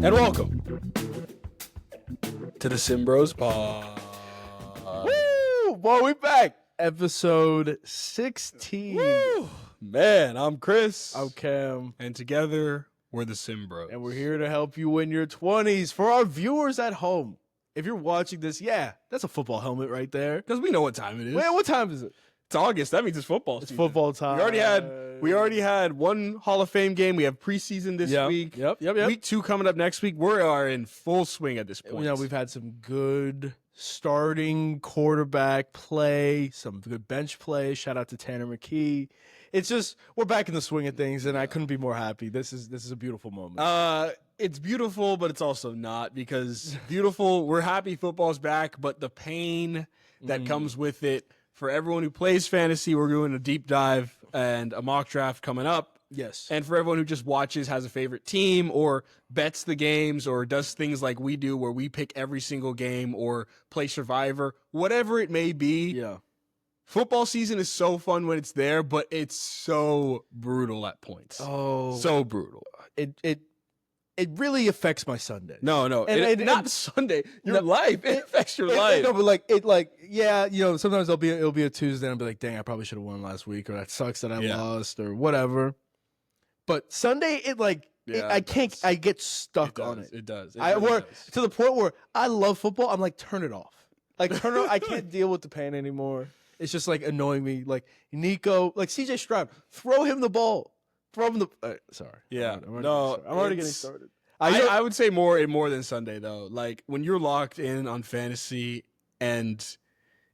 And welcome to the SimmBros Pod. Woo! Boy, we back. Episode 16. Woo! Man, I'm Chris. I'm Cam. And together, we're the SimmBros. And we're here to help you win your 20s. For our viewers at home, if you're watching this, that's a football helmet right there. Because we know what time it is. Wait, what time is it? It's August. That means it's football season. It's football time. We already had one Hall of Fame game. We have preseason this week. Yep. Week 2 coming up next week. We are in full swing at this point. You know, we've had some good starting quarterback play, some good bench play. Shout out to Tanner McKee. It's just we're back in the swing of things, and I couldn't be more happy. This is a beautiful moment. It's beautiful, but it's also not, because beautiful. We're happy football's back, but the pain that comes with it. For everyone who plays fantasy, we're doing a deep dive and a mock draft coming up. Yes. And for everyone who just watches, has a favorite team, or bets the games, or does things like we do where we pick every single game or play Survivor, whatever it may be. Yeah. Football season is so fun when it's there, but it's so brutal at points. Oh. So brutal. It really affects my Sunday. No, not Sunday. Your life. It affects your life. No, but sometimes it'll be a Tuesday and I'll be like, dang, I probably should have won last week, or that sucks that I lost, or whatever. But Sunday, I get stuck on it. It does. To the point where I love football. I'm like, turn it off. Turn it off. I can't deal with the pain anymore. It's just annoying me. Like Nico, CJ Stroud, throw him the ball. From the sorry. Yeah. I'm already getting started. I would say more than Sunday, though. Like, when you're locked in on fantasy and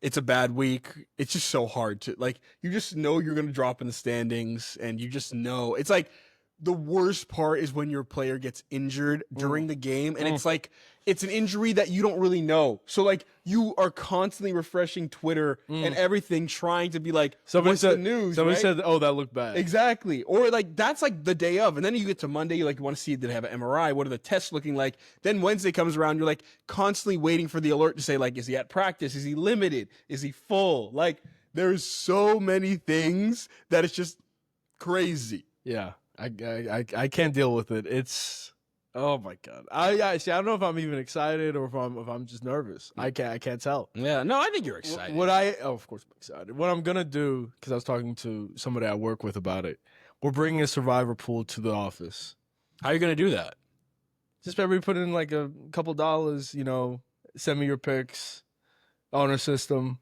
it's a bad week, it's just so hard to, you just know you're going to drop in the standings, and you just know. It's like the worst part is when your player gets injured during the game, and it's an injury that you don't really know. So, you are constantly refreshing Twitter and everything, trying to be like, what's the news? Somebody said, oh, that looked bad. Exactly. Or, that's the day of. And then you get to Monday, you want to see, did they have an MRI? What are the tests looking like? Then Wednesday comes around, you're, constantly waiting for the alert to say, is he at practice? Is he limited? Is he full? There's so many things that it's just crazy. Yeah. I can't deal with it. It's oh my god. I don't know if I'm even excited or if I'm just nervous. I can't tell. Yeah, no, I think you're excited. Of course I'm excited. What I'm gonna do, because I was talking to somebody I work with about it, we're bringing a Survivor pool to the office. How are you gonna do that? Just everybody put in a couple dollars. Send me your picks on our system.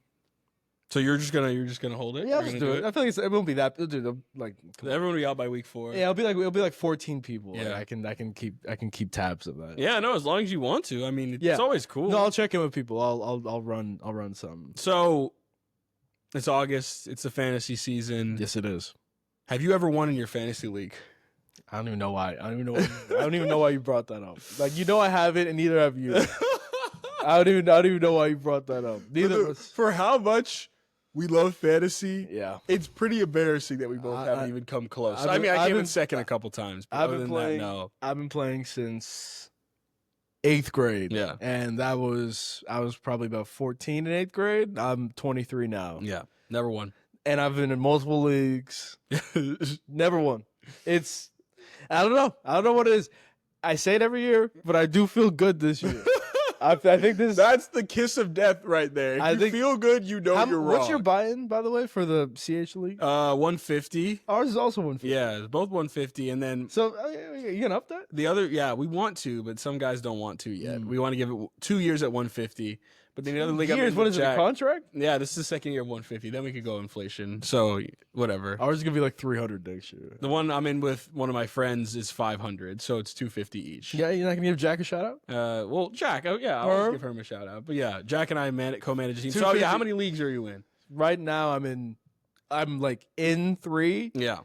So you're just gonna hold it? Yeah, I'll just do it. I feel like it won't be that. Everyone will be out by week 4. Yeah, it'll be like 14 people. Yeah, I can keep tabs of that. Yeah, no, as long as you want to. I mean, it's always cool. No, I'll check in with people. I'll run some. So it's August. It's the fantasy season. Yes, it is. Have you ever won in your fantasy league? I don't even know why. I don't even know why you brought that up. I have it, and neither have you. I don't even know why you brought that up. Neither of us. For how much we love fantasy. Yeah, it's pretty embarrassing that we both haven't even come close. I came in second a couple times. But I've been playing since 8th grade. Yeah, and I was probably about 14 in 8th grade. I'm 23 now. Yeah, never won. And I've been in multiple leagues. Never won. I don't know what it is. I say it every year, but I do feel good this year. I think that's the kiss of death right there. If you feel good, you're wrong. What's your buy-in, by the way, for the CH League? 150. Ours is also 150. Yeah, it's both 150, and then so you gonna up that? The other, we want to, but some guys don't want to yet. We want to give it 2 years at 150. But then the other league, what is it, a contract? Yeah, this is the second year of 150. Then we could go inflation. So whatever. Ours is gonna be like 300 next year. The one I'm in with one of my friends is 500, so it's 250 each. Yeah, you're not gonna give Jack a shout out? Well, Jack, I'll give him a shout out. But yeah, Jack and I co-manage a team. So how many leagues are you in? Right now, I'm in 3. Yeah.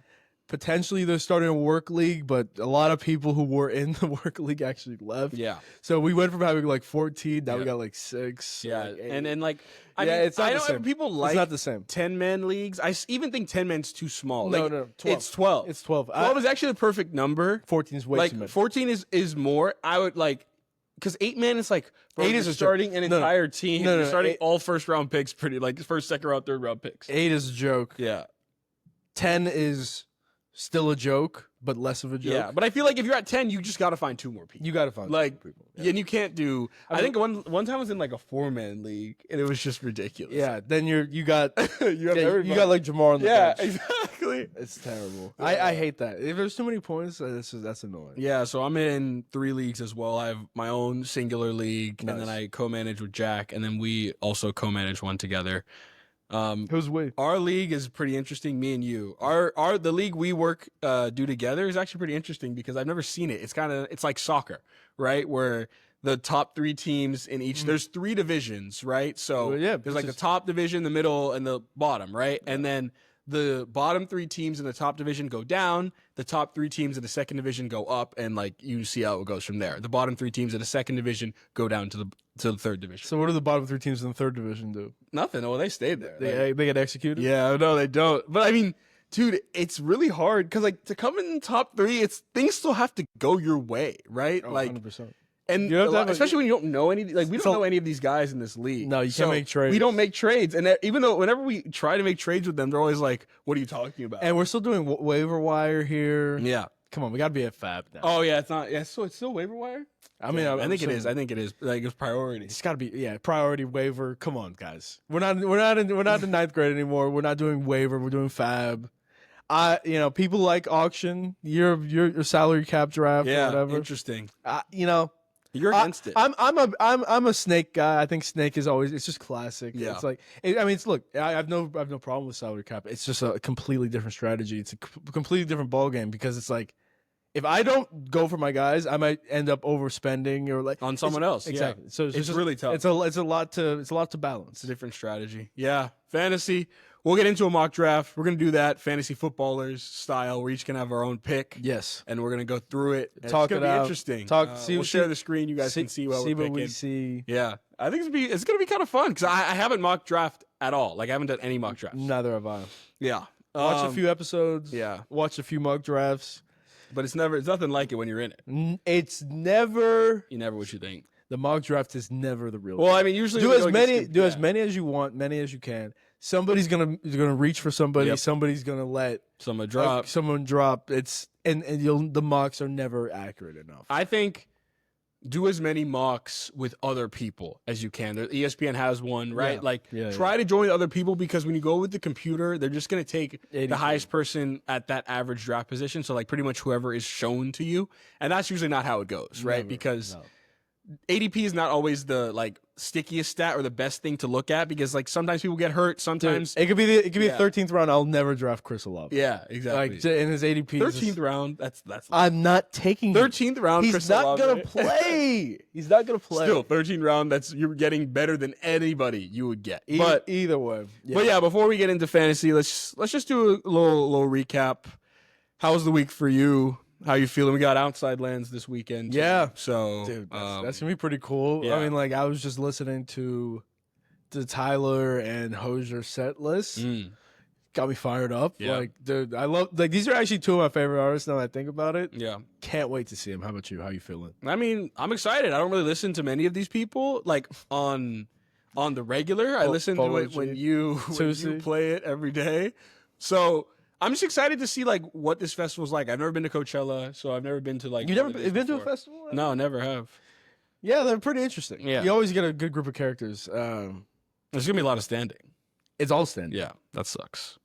Potentially they're starting a work league, but a lot of people who were in the work league actually left. Yeah. So we went from having 14, now we got 6. Yeah. And it's not the same. People it's not the same. 10-man leagues. I even think 10-man's too small. No, 12. It's 12. It's 12. 12 is actually the perfect number. 14 is way too many. 14 is more. I would because 8-man is bro, 8 is starting an entire team. No, you're starting all first round picks, first, second round, third round picks. 8 is a joke. Yeah. 10 is Still a joke, but less of a joke. Yeah, but I feel like if you're at 10, you just got to find 2 more people. You got to find like people. and you can't do. I think one time I was in like a 4-man league, and it was just ridiculous. Yeah, then you got you got like Jamar on the yeah, bench. exactly. It's terrible. Yeah. I hate that. If there's too many points, that's annoying. Yeah, so I'm in 3 leagues as well. I have my own singular league, Nice. and then I co-manage with Jack, and then we also co-manage one together. Who's we? Our league is pretty interesting. Me and you, the league we work do together is actually pretty interesting because I've never seen it. It's like soccer, right? Where the top 3 teams in each there's 3 divisions, right? So Well, yeah, there's like the top division, the middle, and the bottom, right? And then the bottom 3 teams in the top division go down. The top 3 teams in the second division go up, and like you see how it goes from there. The bottom 3 teams in the second division go down to the third division. So what do the bottom 3 teams in the third division do? Nothing. Well, they stayed there. They get executed. Yeah, no, they don't. But I mean, dude, it's really hard because like to come in the top 3, things still have to go your way, right? Oh, like, 100%. and You have to have especially when you don't know any, like we don't know any of these guys in this league. No, you can't make trades. We don't make trades, and even though whenever we try to make trades with them, they're always like, "What are you talking about?" And we're still doing waiver wire here. yeah. Come on, we got to be at Fab now. Oh yeah, it's not. Yeah, so it's still waiver wire. I mean, I think it is. I think it is. Like it's priority. It's got to be priority waiver. Come on, guys. We're not in 9th grade anymore. We're not doing waiver. We're doing Fab. People like auction. Your salary cap draft or whatever. Interesting. You're against it. I'm a Snake guy. I think Snake is always. It's just classic. Yeah. It's like. Look. I have no problem with salary cap. It's just a completely different strategy. It's a completely different ball game because it's like, if I don't go for my guys, I might end up overspending or like on someone else. Exactly. Yeah. So it's just really tough. It's a lot to balance. It's a different strategy. Yeah. Fantasy. We'll get into a mock draft. We're going to do that fantasy footballers style. We're each going to have our own pick. Yes. And we're going to go through it. Talk it's it going to be out. interesting. We'll share the screen. You guys can see what we're picking. We see. Yeah. I think it's going to be kind of fun because I haven't mock draft at all. Like I haven't done any mock drafts. Neither have I. Yeah. Watch a few episodes. Yeah. Watch a few mock drafts. But it's nothing like it when you're in it. It's never. You never what you think. The mock draft is never the real. Well, I mean, usually do as many as you want, many as you can. Somebody's gonna reach for somebody. Yep. Somebody's gonna let someone drop. Someone drop. It's the mocks are never accurate enough. I think do as many mocks with other people as you can. ESPN has one, right? Try to join other people because when you go with the computer, they're just gonna take the highest person at that average draft position. So like pretty much whoever is shown to you, and that's usually not how it goes, right? Because ADP is not always the like stickiest stat or the best thing to look at because like sometimes people get hurt. Sometimes it could be the 13th round. I'll never draft Chris Olave. Yeah, exactly. Like in his ADP, 13th round. That's. I'm not taking 13th round. He's Chris not Olave. gonna play. He's not gonna play. Still 13th round. You're getting better than anybody you would get. But either way. Yeah. But yeah, before we get into fantasy, let's just do a little recap. How was the week for you? How you feeling? We got Outside Lands this weekend. Yeah. So, dude, that's gonna be pretty cool. Yeah. I mean, like I was just listening to the Tyler and Hosier set list. Got me fired up. Yeah. Like, dude, I love these are actually 2 of my favorite artists now that I think about it. Yeah. Can't wait to see them. How about you? How you feeling? I mean, I'm excited. I don't really listen to many of these people like on the regular. I listen to it when you play it every day. So I'm just excited to see like what this festival's like. I've never been to Coachella, so I've never been to like. You never been to a festival? No, never have. Yeah, they're pretty interesting. Yeah, you always get a good group of characters. There's gonna be a lot of standing. It's all standing. Yeah, that sucks.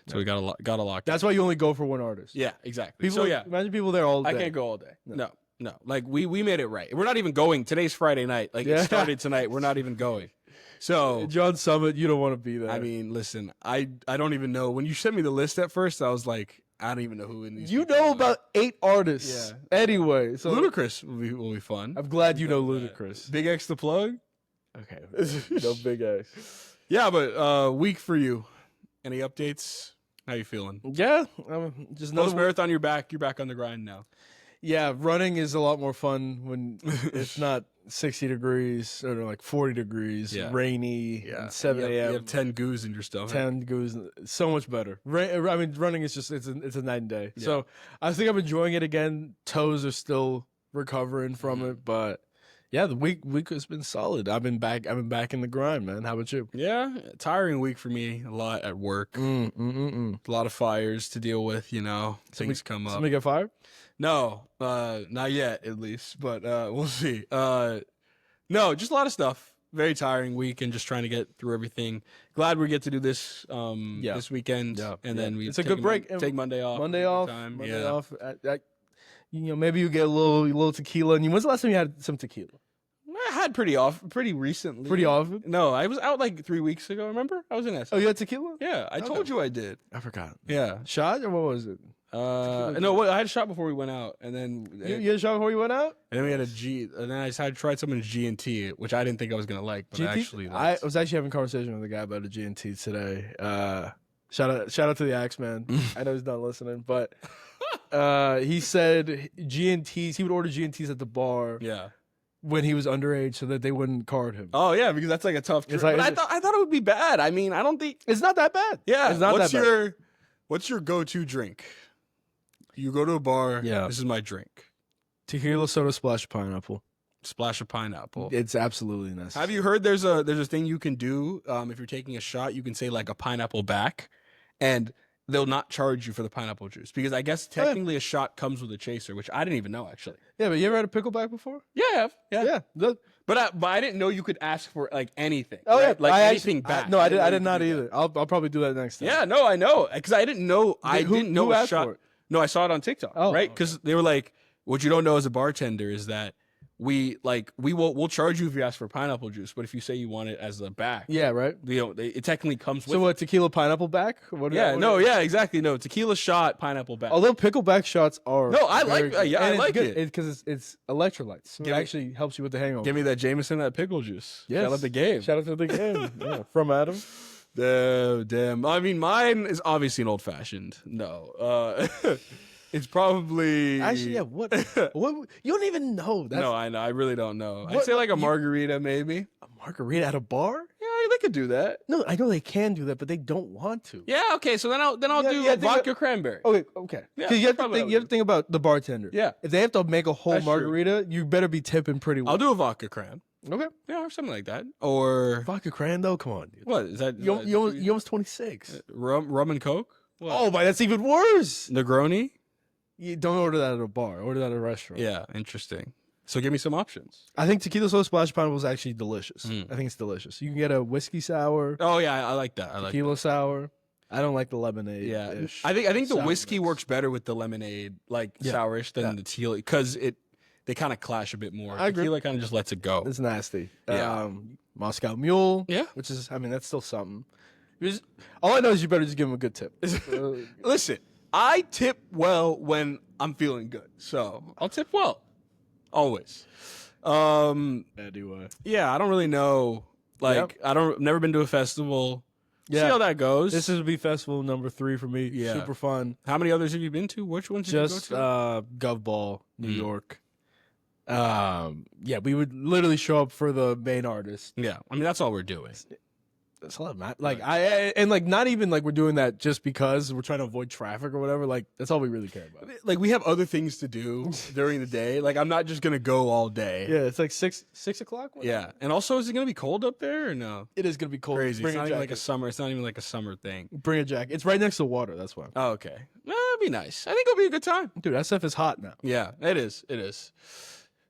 So we got a lock. That's why you only go for one artist. Yeah, exactly. People, imagine people there all day. I can't go all day. No. Like we made it right. We're not even going. Today's Friday night. Like it started tonight. We're not even going. So John Summit, you don't want to be there. I mean, listen, I don't even know. When you sent me the list at first, I was like, I don't even know who in these. You know about 8 artists. Yeah. Anyway, so Ludacris will be fun. I'm glad you know Ludacris. Big X the plug. Okay. No Big X. Yeah, but week for you. Any updates? How you feeling? Yeah, just post marathon. You're back. You're back on the grind now. Yeah, running is a lot more fun when it's not 60 degrees or like 40 degrees, rainy, and 7 a.m. You have 10 goos in your stomach. 10 goos, so much better. I mean, running is just it's a night and day. Yeah. So I think I'm enjoying it again. Toes are still recovering from it, but Yeah, the week has been solid. I've been back in the grind, man. How about you? Yeah, tiring week for me. A lot at work. A lot of fires to deal with. Things come up. Somebody get fired? No, not yet, at least. But we'll see. No, just a lot of stuff. Very tiring week, and just trying to get through everything. Glad we get to do this this weekend, and then we it's a good break. Take Monday off. Monday off. Maybe you get a little tequila. And when's the last time you had some tequila? I had pretty recently. Pretty often? No, I was out like 3 weeks ago. Remember? I was in SF. Oh, you had tequila? Yeah, I told you I did. I forgot. Yeah, Shot or what was it? no, I had a shot before we went out, and then You had a shot before you went out? and then we had a G, and then I decided to try something in G&T, which I didn't think I was gonna like, but actually, I was actually having a conversation with a guy about a G&T today. Shout out to the Axe Man. I know he's not listening, but he said G&Ts. He would order G&Ts at the bar. Yeah. When he was underage, so that they wouldn't card him. Oh yeah, because that's like a tough trip. Like, but I thought it would be bad. I mean, I don't think it's not that bad. Yeah. It's not that bad. What's your go-to drink? You go to a bar. Yeah. This is my drink. Tequila, soda, splash of pineapple. Splash of pineapple. It's absolutely necessary. Have you heard there's a thing you can do if you're taking a shot? You can say like a pineapple back, and they'll not charge you for the pineapple juice because I guess technically a shot comes with a chaser, which I didn't even know actually. Yeah, but you ever had a pickleback before? Yeah, I have. Yeah. But I didn't know you could ask for like anything. Oh right? yeah, anything back. I did not either. I'll probably do that next time. Yeah, no, I know because I didn't know. Who a asked shot. for it? No, I saw it on TikTok. Oh, right? Because they were like, what you don't know as a bartender is that we'll charge you if you ask for pineapple juice, but if you say you want it as a back, yeah, right. It technically comes with. So what? Tequila pineapple back? Exactly. No, tequila shot, pineapple back. Although pickleback shots are I like it because it's electrolytes. So it actually helps you with the hangover. Give me that Jameson, that pickle juice. Yes. Shout out the game. Shout out to the game. Yeah, from Adam. Damn. I mean, mine is obviously an old fashioned. No. It's probably actually what you don't even know. No, I know. I really don't know. I'd say like a margarita, maybe. A margarita at a bar? Yeah, they could do that. No, I know they can do that, but they don't want to. Yeah, okay. So then I'll do vodka cranberry. Okay. Because you have to think about the bartender. Yeah. If they have to make a whole That's margarita, you better be tipping pretty well. I'll do a vodka cran. Okay. Yeah, or something like that. Or vodka cran though. Come on, dude. What is that? You almost 26. Rum and Coke. What? Oh, but that's even worse. Negroni. You don't order that at a bar. Order that at a restaurant. Yeah, interesting. So give me some options. I think tequila soda splash pineapple is actually delicious. I think it's delicious. You can get a whiskey sour. Oh yeah, I like that. I like tequila sour. I don't like the lemonade. Yeah, I think the whiskey works better with the lemonade, sourish, than the tequila because they kind of clash a bit more. Tequila kind of just lets it go. It's nasty. Yeah. Moscow Mule. Yeah, which is that's still something. All I know is you better just give them a good tip. Listen. I tip well when I'm feeling good, so I'll tip well, always. Anyway, yeah, I don't really know. Never been to a festival. Yeah. See how that goes. This is be festival number 3 for me. Yeah, super fun. How many others have you been to? Which ones? Just did you go to? Gov Ball, New York. We would literally show up for the main artist. Yeah, I mean that's all we're doing. That's a lot, man. Not even like we're doing that just because we're trying to avoid traffic or whatever. Like that's all we really care about. Like we have other things to do during the day. Like I'm not just gonna go all day. Yeah, it's like 6 o'clock. Yeah, and also is it gonna be cold up there or no? It is gonna be cold. Crazy. It's not even like a summer. It's not even like a summer thing. Bring a jacket. It's right next to water. That's why. Oh, okay. Well, that'd be nice. I think it'll be a good time. Dude, that stuff is hot now. Yeah, it is. It is.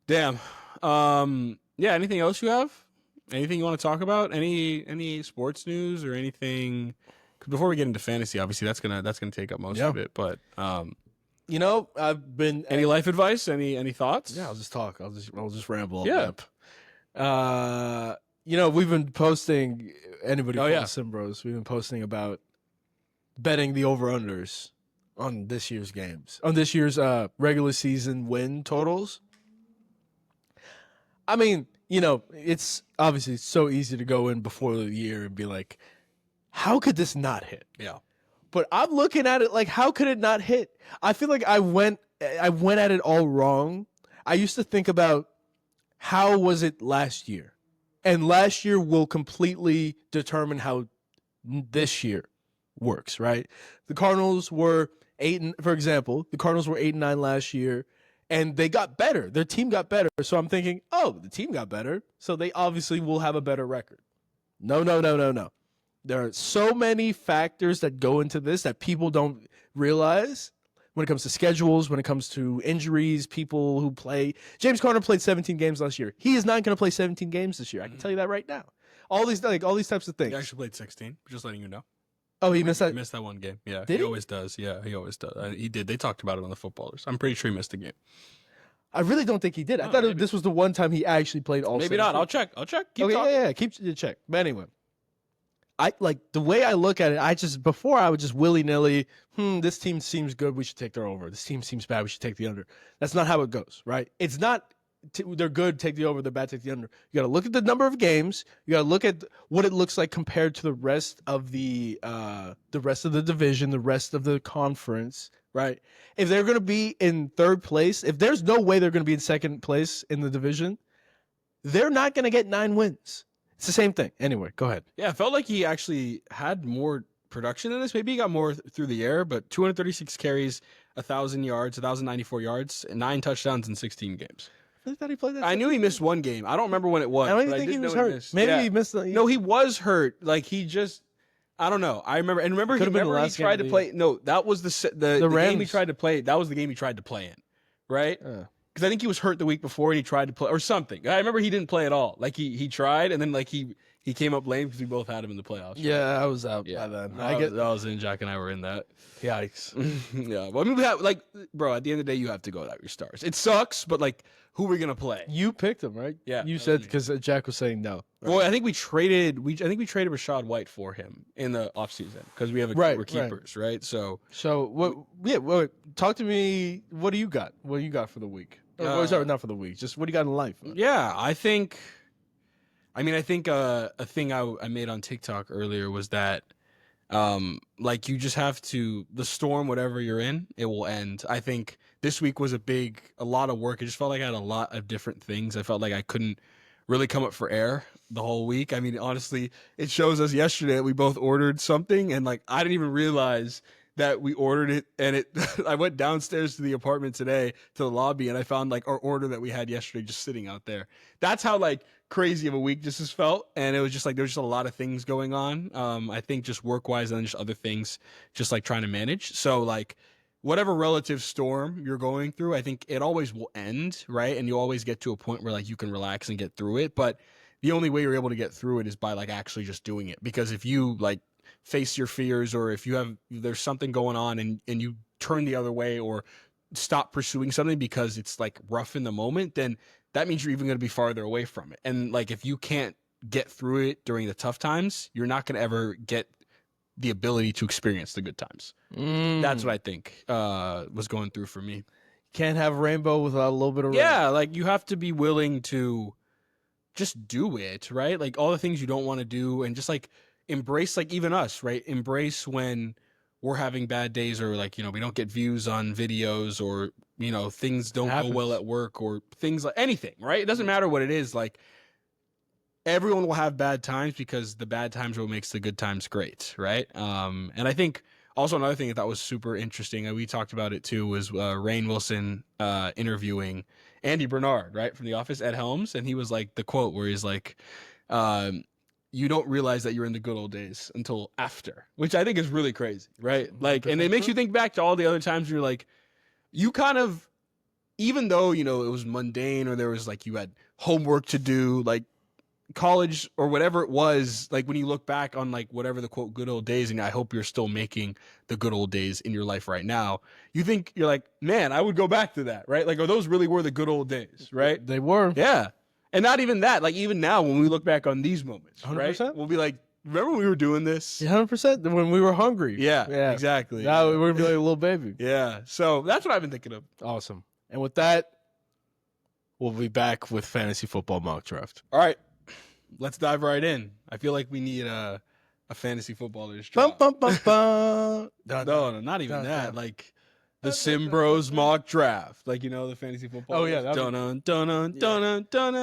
Damn. Yeah. Anything else you have? Anything you want to talk about? Any sports news or anything? Before we get into fantasy, obviously that's gonna take up most of it. But I've been any life advice? Any thoughts? Yeah, I'll just talk. I'll just ramble. Yeah. We've been posting. Anybody? SimmBros. We've been posting about betting the over/unders on this year's games, on this year's regular season win totals. I mean, it's obviously so easy to go in before the year and be like, how could this not hit? Yeah. But I'm looking at it like, how could it not hit? I feel like I went at it all wrong. I used to think about how was it last year? And last year will completely determine how this year works, right? The Cardinals were 8-9 last year. and they got better. Their team got better. So I'm thinking, oh, the team got better, so they obviously will have a better record. No. There are so many factors that go into this that people don't realize when it comes to schedules, when it comes to injuries, people who play. James Conner played 17 games last year. He is not going to play 17 games this year. I can tell you that right now. All these types of things. He actually played 16. Just letting you know. Oh, he missed that. He missed that one game. Yeah, Did he? Always does. Yeah, he always does. He did. They talked about it on the Footballers. I'm pretty sure he missed a game. I really don't think he did. I thought this was the one time he actually played all. Maybe not. I'll check. Keep okay, talking. yeah. Keep check. But anyway, I like the way I look at it. Before I would just willy nilly. This team seems good. We should take their over. This team seems bad. We should take the under. That's not how it goes, right? It's not. They're good. Take the over. They're bad. Take the under. You got to look at the number of games. You got to look at what it looks like compared to the rest of the division, the rest of the conference, right? If they're going to be in third place, if there's no way they're going to be in second place in the division, they're not going to get 9 wins. It's the same thing. Anyway, go ahead. Yeah, it felt like he actually had more production in this. Maybe he got more through the air, but 236 carries, 1,000 yards, 1,094 yards, and 9 touchdowns in 16 games. I thought he played that. I knew he missed one game. I don't remember when it was. I don't even think he was hurt. Maybe he missed the. No, he was hurt. Like he just. I don't know. I remember. And remember, he tried to play. No, that was the game he tried to play. That was the game he tried to play in, right? Because I think he was hurt the week before and he tried to play or something. I remember he didn't play at all. Like he tried and then like he came up lame because we both had him in the playoffs. Yeah, I was out by then. I was in. Jack and I were in that. Yikes. Yeah. Well, I mean, we have bro. At the end of the day, you have to go without your stars. It sucks, but like, who are we gonna play? You picked him, right? Yeah. You said because Jack was saying no. Right? Well, I think we traded. I think we traded Rashad White for him in the offseason because we have we're keepers, right? So what? Yeah. Well, talk to me. What do you got? What do you got for the week? Sorry, not for the week. Just what do you got in life? Yeah, I think a thing I made on TikTok earlier was that, like you just have to the storm, whatever you're in, it will end. I think this week was a lot of work. It just felt like I had a lot of different things. I felt like I couldn't really come up for air the whole week. I mean, honestly, it shows us yesterday that we both ordered something, and like I didn't even realize that we ordered it, and I went downstairs to the apartment today to the lobby, and I found like our order that we had yesterday just sitting out there. That's how like crazy of a week this has felt, and it was just like there was just a lot of things going on. I think just work wise and then just other things, just like trying to manage. So like whatever relative storm you're going through, I think it always will end, right? And you always get to a point where like you can relax and get through it. But the only way you're able to get through it is by like actually just doing it, because if you like face your fears, or if there's something going on and you turn the other way or stop pursuing something because it's like rough in the moment, then that means you're even going to be farther away from it. And like if you can't get through it during the tough times, you're not going to ever get the ability to experience the good times. That's what I think was going through for me. Can't have rainbow without a little bit of rain. Yeah, like you have to be willing to just do it, right? Like all the things you don't want to do, and just like embrace, like even us, right? Embrace when we're having bad days, or like, we don't get views on videos, or, things don't go well at work, or things like anything, right? It doesn't matter what it is. Like everyone will have bad times, because the bad times are what makes the good times great, right? And I think also another thing that I thought was super interesting, and we talked about it too, was Rainn Wilson interviewing Andy Bernard, right, from The Office, Ed Helms, and he was like, the quote where he's like, you don't realize that you're in the good old days until after, which I think is really crazy, right? Like, and it makes you think back to all the other times you're like, you kind of, even though, it was mundane, or there was like, you had homework to do, like college or whatever it was, like when you look back on like whatever the quote good old days, and I hope you're still making the good old days in your life right now, you're like, man, I would go back to that, right? Like, oh, those really were the good old days, right? They were. Yeah. And not even that, like even now when we look back on these moments, 100%? right? We'll be like, remember when we were doing this? 100%. When we were hungry. Yeah, exactly. Now we're going to be like a little baby. Yeah. So that's what I've been thinking of. Awesome. And with that, we'll be back with Fantasy Football Mock Draft. All right. Let's dive right in. I feel like we need a fantasy footballer's Bum, draft. bum, bum, bum. No, not even that. Like the SimmBros Mock Draft. Like, the fantasy football. Oh, yeah.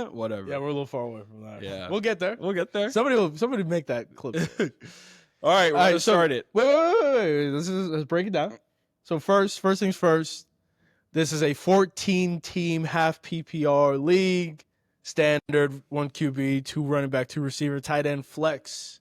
Whatever. Yeah, we're a little far away from that. Yeah. We'll get there. Somebody make that clip. All right, we'll start it. Wait. Let's break it down. So first things first, This is a 14-team half PPR league. Standard 1 QB, 2 running back, 2 receiver, tight end flex.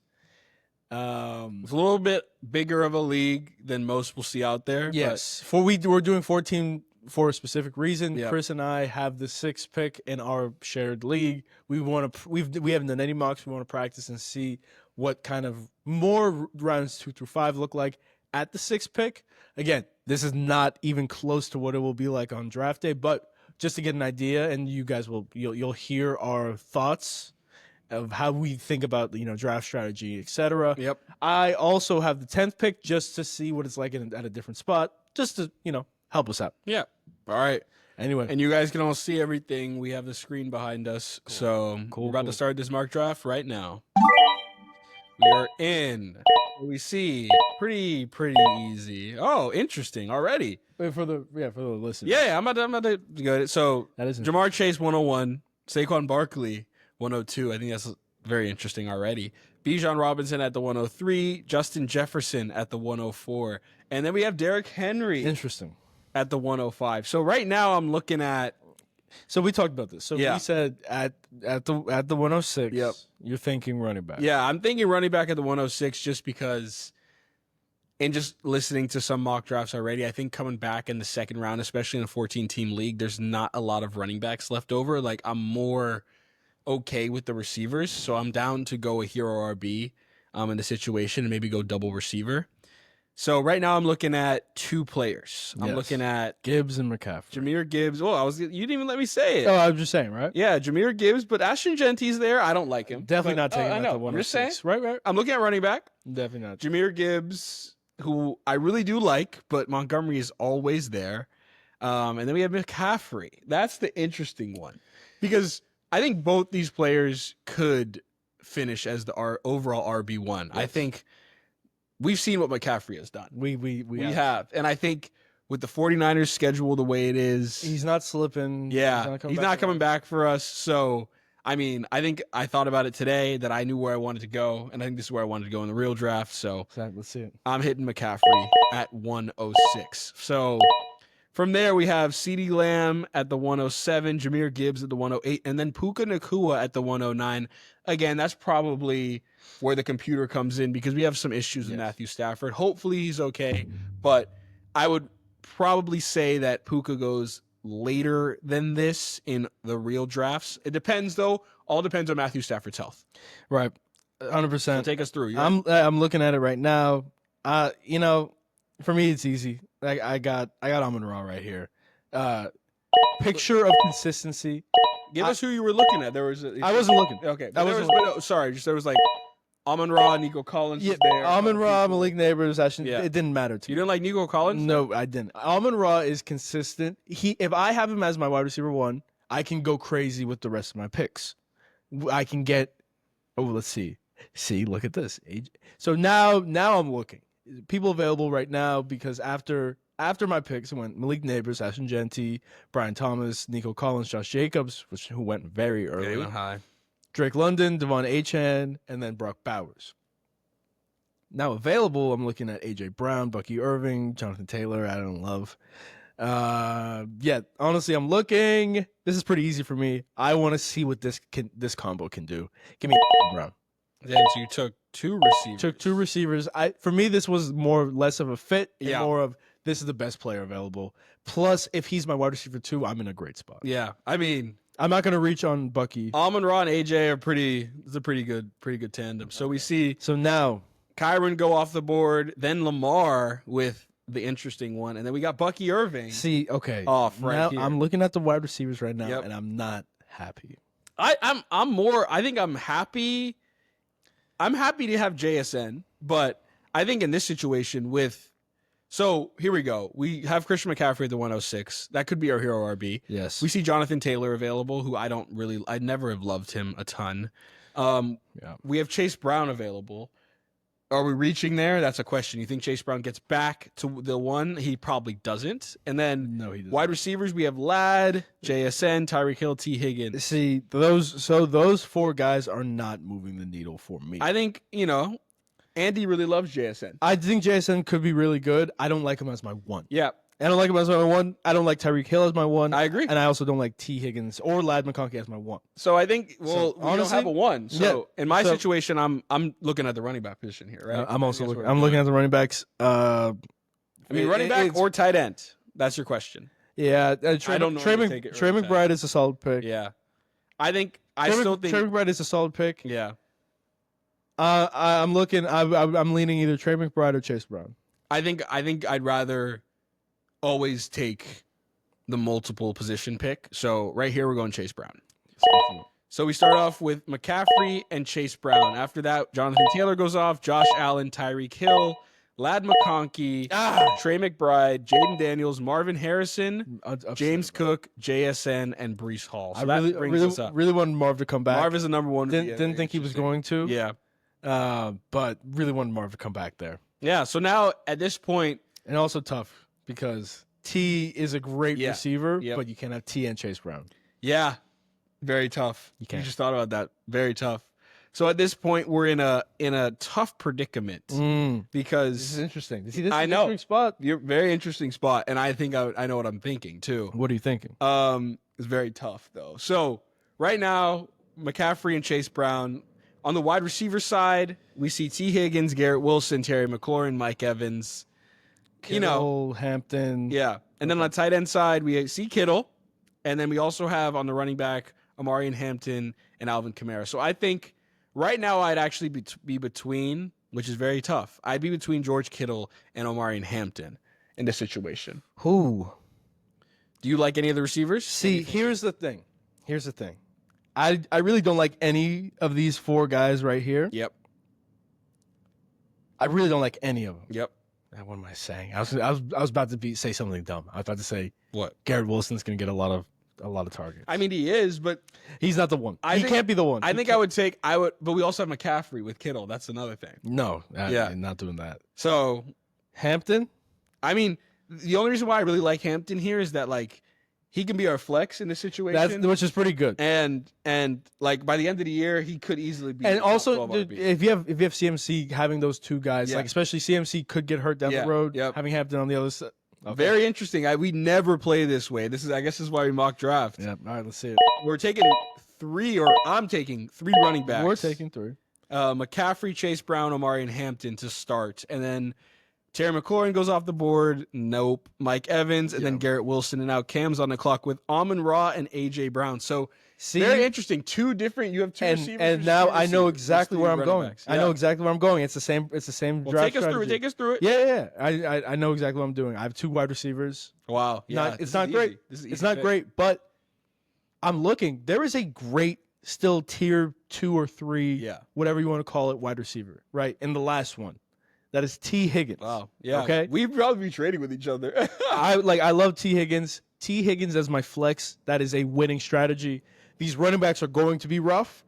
It's a little bit bigger of a league than most we'll see out there. Yes. We're doing 14 for a specific reason. Yep. Chris and I have the 6th pick in our shared league. We haven't done any mocks. We want to practice and see what kind of more rounds 2 through 5 look like at the 6th pick. Again, this is not even close to what it will be like on draft day, but just to get an idea, and you guys you'll hear our thoughts of how we think about draft strategy, etc. Yep. I also have the 10th pick just to see what it's like at a different spot, just to help us out. Yeah. All right. Anyway, And you guys can all see everything. We have the screen behind us. Cool. So Cool, we're about cool. to start this mock draft right now. We are in. We see pretty easy. Oh, interesting already. wait for the listeners. Yeah, I'm about to go. So That is Jamar Chase 101, Saquon Barkley 102. I think that's very interesting already. Bijan Robinson at the 103, Justin Jefferson at the 104, and then we have Derrick Henry interesting. at the 105. So right now I'm looking at So we talked about this. So Yeah. we said at the 106. Yep. You're thinking running back. Yeah, I'm thinking running back at the 106 just because, and just listening to some mock drafts already, I think coming back in the second round, especially in a 14-team league, there's not a lot of running backs left over. Like, I'm more okay with the receivers, so I'm down to go a hero RB in the situation and maybe go double receiver. So right now I'm looking at 2 players. I'm Yes. looking at Gibbs and McCaffrey. Jameer Gibbs. Oh, you didn't even let me say it. Oh, I was just saying, right? Yeah, Jameer Gibbs, but Ashton Genty's there. I don't like him. Definitely But- not taking I him know. at the I'm 106. just saying. Right. I'm looking at running back. Definitely not. Jameer Gibbs, who I really do like, but Montgomery is always there. And then we have McCaffrey. That's the interesting one because I think both these players could finish as the overall RB1. I Yes. think we've seen what McCaffrey has done. We have. And I think with the 49ers schedule the way it is, He's not slipping. yeah, he's not coming back for us. So, I mean, I think I thought about it today that I knew where I wanted to go, and I think this is where I wanted to go in the real draft. So Exactly. Let's see it. I'm hitting McCaffrey at 106. So from there, we have CeeDee Lamb at the 107, Jameer Gibbs at the 108, and then Puka Nacua at the 109. Again, that's probably where the computer comes in because we have some issues with Yes. Matthew Stafford. Hopefully he's okay, but I would probably say that Puka goes later than this in the real drafts. It depends, though. All depends on Matthew Stafford's health. Right. So 100%. take us through. I'm looking at it right now. For me it's easy. I got Amon-Ra right here. Picture of consistency. Give us who you were looking at. There was I wasn't looking. okay. I There wasn't was, no, sorry, just there was like Amon-Ra, Nico Collins Yeah, was there. Amon-Ra, Malik Neighbors. Actually, Yeah. it didn't matter to You me. didn't like Nico Collins? No, I didn't. Amon-Ra is consistent. If I have him as my wide receiver 1, I can go crazy with the rest of my picks. I can get. Oh, let's see. See, look at this. So now I'm looking. People available right now because after my picks, it went Malik Neighbors, Ashton Genty, Brian Thomas, Nico Collins, Josh Jacobs, who went very early. Yeah, he went high. Drake London, Devon Achane, and then Brock Bowers. Now available, I'm looking at A.J. Brown, Bucky Irving, Jonathan Taylor, Adam Love. Honestly, I'm looking. This is pretty easy for me. I want to see what this combo can do. Give me A.J. Brown. Then so you took 2 receivers. Took 2 receivers. For me, this was less of a fit and Yeah. more of this is the best player available. Plus, if he's my wide receiver 2, I'm in a great spot. Yeah, I mean, I'm not going to reach on Bucky. Amon-Ra and AJ are it's a pretty good tandem. So we see So now, Kyron go off the board, then Lamar with the interesting one, and then we got Bucky Irving. okay. Off right now, here. I'm looking at the wide receivers right now, Yep. and I'm not happy. I think I'm happy. I'm happy to have JSN, but I think in this situation so here we go. We have Christian McCaffrey at the 106. That could be our hero RB. Yes. We see Jonathan Taylor available, who I never have loved him a ton. We have Chase Brown available. Are we reaching there? That's a question. You think Chase Brown gets back to the 1? He probably doesn't. And then No, he doesn't. wide receivers, we have Ladd, JSN, Tyreek Hill, T. Higgins. See, those 4 guys are not moving the needle for me. I think, Andy really loves JSN. I think JSN could be really good. I don't like him as my 1. Yeah. I don't like him as my one. I don't like Tyreek Hill as my one. I agree. And I also don't like T. Higgins or Ladd McConkey as my one. So I think we honestly, don't have a one. So in my so- situation, I'm looking at the running back position here, right? I'm also That's looking. what I'm looking at the running backs. I mean, running back or tight end. That's your question. Yeah, Trey, I don't know. Trey McBride is a solid pick. Yeah, I still think Trey McBride is a solid pick. Yeah, I'm looking. I'm leaning either Trey McBride or Chase Brown. I think I'd rather always take the multiple position pick. So right here we're going Chase Brown. So we start off with McCaffrey and Chase Brown. After that, Jonathan Taylor goes off, Josh Allen, Tyreek Hill, Ladd McConkey, Trey McBride, Jaden Daniels, Marvin Harrison, James Cook, JSN, and Breece Hall. So that brings us up. Really wanted Marv to come back. Marv is the number one. Didn't think he was going to. Yeah. But really wanted Marv to come back there. Yeah. So now at this point, and also tough because T is a great receiver, Yep. but you can't have T and Chase Brown. yeah, very tough. You can't. You just thought about that. Very tough. So at this point, we're in a tough predicament because This is interesting. You see, this I is know. an interesting spot. You're very interesting spot, and I think I know what I'm thinking too. What are you thinking? It's very tough though. So right now, McCaffrey and Chase Brown. On the wide receiver side, we see T. Higgins, Garrett Wilson, Terry McLaurin, Mike Evans. Kittle, Hampton. Yeah. And then on the tight end side, we see Kittle, and then we also have on the running back Amari and Hampton and Alvin Kamara. So I think right now I'd actually be between, which is very tough. I'd be between George Kittle and Omari and Hampton in this situation. Who? Do you like any of the receivers? See, here's the thing. I really don't like any of these four guys right here. Yep. I really don't like any of them. Yep. What am I saying? I was about to say something dumb. I was about to say What? Garrett Wilson's going to get a lot of targets. I mean, he is, but he's not the one. He can't be the one. I think I would, but we also have McCaffrey with Kittle. That's another thing. No, Yeah. I'm not doing that. So, Hampton? I mean, the only reason why I really like Hampton here is that like he can be our flex in this situation. Which is pretty good. And like by the end of the year, he could easily be. And top also, 12 dude, RB. if you have CMC, having those two guys, Yeah. like especially CMC could get hurt down Yeah, the road. yep. Having Hampton on the other side. Okay. Very interesting. We never play this way. I guess this is why we mock draft. Yeah. All right, let's see it. We're taking I'm taking three running backs. We're taking three. McCaffrey, Chase Brown, Omari, and Hampton to start, and then Terry McLaurin goes off the board. Nope. Mike Evans, and then Garrett Wilson, and now Cam's on the clock with Amon-Ra and AJ Brown. So very interesting. Two different. You have two receivers. And now I know receivers. exactly That's where three I'm running going. backs. I know exactly where I'm going. It's the same. It's the same Well, draft take us through it. strategy. Take us through it. Yeah. I know exactly what I'm doing. I have two wide receivers. Wow. Yeah. It's not great. It's not great, but I'm looking. There is a great still tier 2 or 3, whatever you want to call it, wide receiver, right? In the last one. That is T. Higgins. Wow. Yeah. Okay. We'd probably be trading with each other. I love T. Higgins. T. Higgins as my flex. That is a winning strategy. These running backs are going to be rough.